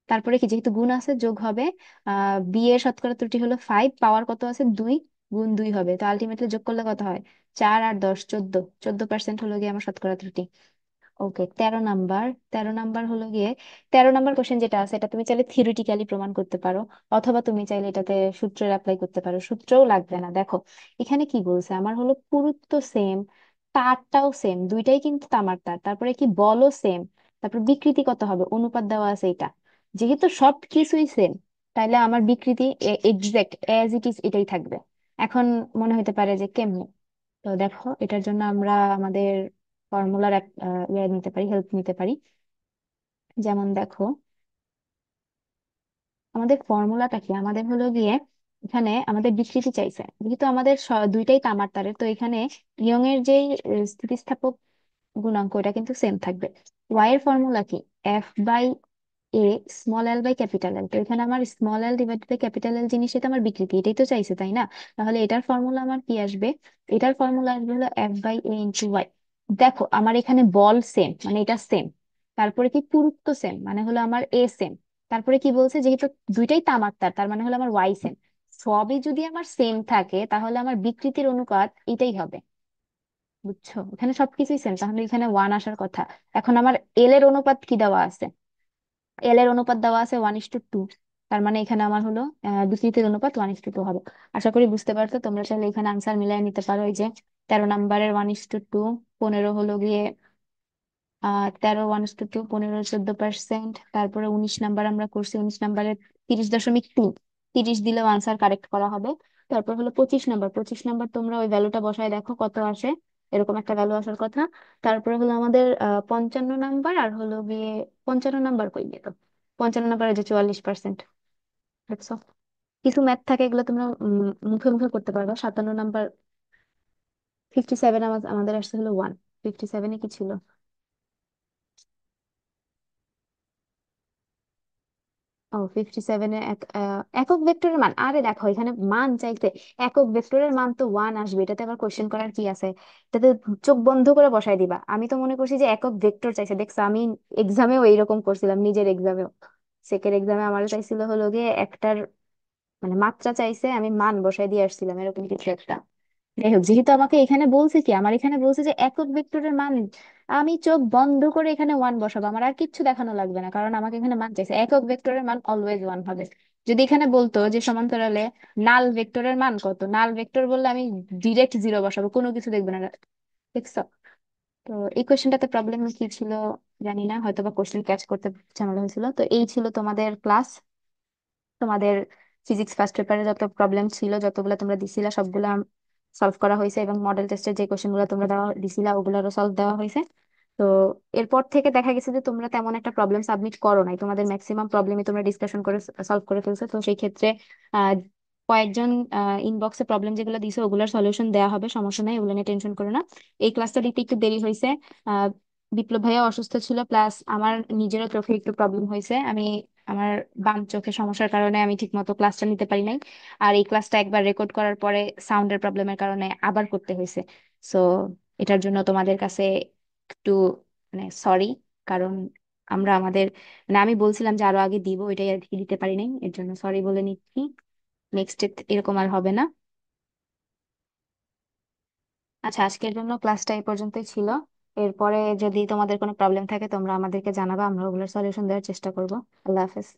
তারপরে কি যেহেতু গুণ আছে যোগ হবে। বি এর শতকরা ত্রুটি হলো 5, পাওয়ার কত আছে 2, গুণ 2 হবে। তো আলটিমেটলি যোগ করলে কত হয়? 4 আর 10 14, 14% হলো গিয়ে আমার শতকরা ত্রুটি। ওকে, 13 নাম্বার। 13 নাম্বার হলো গিয়ে, 13 নাম্বার কোশ্চেন যেটা আছে এটা তুমি চাইলে থিওরিটিক্যালি প্রমাণ করতে পারো, অথবা তুমি চাইলে এটাতে সূত্রের অ্যাপ্লাই করতে পারো, সূত্রও লাগবে না। দেখো এখানে কি বলছে, আমার হলো পুরুত্ব সেম, তারটাও সেম, দুইটাই কিন্তু তামার তার, তারপরে কি বলও সেম, তারপর বিকৃতি কত হবে, অনুপাত দেওয়া আছে এটা। যেহেতু সব কিছুই সেম, তাইলে আমার বিকৃতি এক্সাক্ট অ্যাজ ইট ইজ এটাই থাকবে। এখন মনে হতে পারে যে কেমনে, তো দেখো এটার জন্য আমরা আমাদের ফর্মুলার ইয়ে নিতে পারি, হেল্প নিতে পারি। যেমন দেখো, আমাদের ফর্মুলাটা কি, আমাদের হলো গিয়ে এখানে আমাদের বিকৃতি চাইছে, যেহেতু আমাদের দুইটাই তামার তারের, তো এখানে ইয়ং এর যেই স্থিতিস্থাপক গুণাঙ্ক এটা কিন্তু সেম থাকবে। ওয়াই এর ফর্মুলা কি, F by A small L by capital L, তো এখানে আমার small L divided by capital L জিনিসটা তো আমার বিকৃতি, এটাই তো চাইছে তাই না? তাহলে এটার ফর্মুলা আমার কি আসবে, এটার ফর্মুলা আসবে হলো F by A into Y. দেখো আমার এখানে বল সেম মানে এটা সেম, তারপরে কি পুরুত্ব সেম মানে হলো আমার এ সেম, তারপরে কি বলছে যেহেতু দুইটাই তামার তার, তার মানে হলো আমার ওয়াই সেম। সবই যদি আমার সেম থাকে তাহলে আমার বিকৃতির অনুপাত এটাই হবে। বুঝছো, এখানে সবকিছুই সেম, তাহলে এখানে ওয়ান আসার কথা। এখন আমার এল এর অনুপাত কি দেওয়া আছে, এল এর অনুপাত দেওয়া আছে 1:2, তার মানে এখানে আমার হলো বিকৃতির অনুপাত 1:2 হবে। আশা করি বুঝতে পারছো, তোমরা চাইলে এখানে আনসার মিলাই নিতে পারো। এই যে 13 নাম্বারের 1:2, 15 হলো গিয়ে 13, 1:2, 15, 14%, তারপরে 19 নাম্বার আমরা করছি, 19 নাম্বারে 30.3, 30 দিলেও আনসার কারেক্ট করা হবে। তারপর হলো 25 নাম্বার, 25 নাম্বার তোমরা ওই ভ্যালুটা বসায় দেখো কত আসে, এরকম একটা ভ্যালু আসার কথা। তারপরে হলো আমাদের 55 নাম্বার, আর হলো গিয়ে 55 নাম্বার কই গেল, 55 নাম্বারে যে 44%। দেখছো, কিছু ম্যাথ থাকে এগুলো তোমরা মুখে মুখে করতে পারবে। 57 নাম্বার, 57 আমাদের আসছে হলো 1, 57-এ কি ছিল, ও 57-এ একক ভেক্টরের মান, আরে দেখো এখানে মান চাইতে, একক ভেক্টরের মান তো 1 আসবে, এটাতে আবার কোশ্চেন করার কি আছে, এটাতে চোখ বন্ধ করে বসাই দিবা। আমি তো মনে করছি যে একক ভেক্টর চাইছে, দেখছো আমি এক্সামেও এইরকম করছিলাম, নিজের এক্সামেও, সেকেন্ড এক্সামে আমার চাইছিল হলো গিয়ে একটার মানে মাত্রা চাইছে, আমি মান বসাই দিয়ে আসছিলাম এরকম কিছু একটা। যাই হোক, যেহেতু আমাকে এখানে বলছে কি, আমার এখানে বলছে যে একক ভেক্টরের মান, আমি চোখ বন্ধ করে এখানে ওয়ান বসাবো, আমার আর কিচ্ছু দেখানো লাগবে না, কারণ আমাকে এখানে মান চাইছে, একক ভেক্টরের মান অলওয়েজ ওয়ান হবে। যদি এখানে বলতো যে সমান্তরালে নাল ভেক্টরের মান কত, নাল ভেক্টর বললে আমি ডিরেক্ট জিরো বসাবো, কোনো কিছু দেখবে না। দেখছো, তো এই কোয়েশ্চেনটাতে প্রবলেম কি ছিল জানি না, হয়তো বা কোশ্চেন ক্যাচ করতে ঝামেলা হয়েছিল। তো এই ছিল তোমাদের ক্লাস, তোমাদের ফিজিক্স ফার্স্ট পেপারে যত প্রবলেম ছিল, যতগুলো তোমরা দিছিলা সবগুলা সলভ করা হয়েছে, এবং মডেল টেস্টের যে কোশ্চেন গুলো তোমরা দেওয়া দিছিলা ওগুলোরও সলভ দেওয়া হয়েছে। তো এরপর থেকে দেখা গেছে যে তোমরা তেমন একটা প্রবলেম সাবমিট করো নাই, তোমাদের ম্যাক্সিমাম প্রবলেমই তোমরা ডিসকাশন করে সলভ করে ফেলছো। তো সেই ক্ষেত্রে আহ কয়েকজন ইনবক্সে প্রবলেম যেগুলো দিছো ওগুলোর সলিউশন দেওয়া হবে, সমস্যা নাই, ওগুলো নিয়ে টেনশন করো না। এই ক্লাসটা দিতে একটু দেরি হয়েছে, আহ বিপ্লব ভাইয়া অসুস্থ ছিল, প্লাস আমার নিজেরও চোখে একটু প্রবলেম হয়েছে, আমি আমার বাম চোখের সমস্যার কারণে আমি ঠিক মতো ক্লাসটা নিতে পারি নাই। আর এই ক্লাসটা একবার রেকর্ড করার পরে সাউন্ডের প্রবলেমের কারণে আবার করতে হয়েছে। সো এটার জন্য তোমাদের কাছে একটু মানে সরি, কারণ আমরা আমাদের মানে আমি বলছিলাম যে আরো আগে দিব, এটাই আর কি দিতে পারি নাই, এর জন্য সরি বলে নিচ্ছি। নেক্সট এরকম আর হবে না। আচ্ছা, আজকের জন্য ক্লাসটা এই পর্যন্তই ছিল। এরপরে যদি তোমাদের কোনো প্রবলেম থাকে তোমরা আমাদেরকে জানাবা, আমরা ওগুলোর সলিউশন দেওয়ার চেষ্টা করবো। আল্লাহ হাফেজ।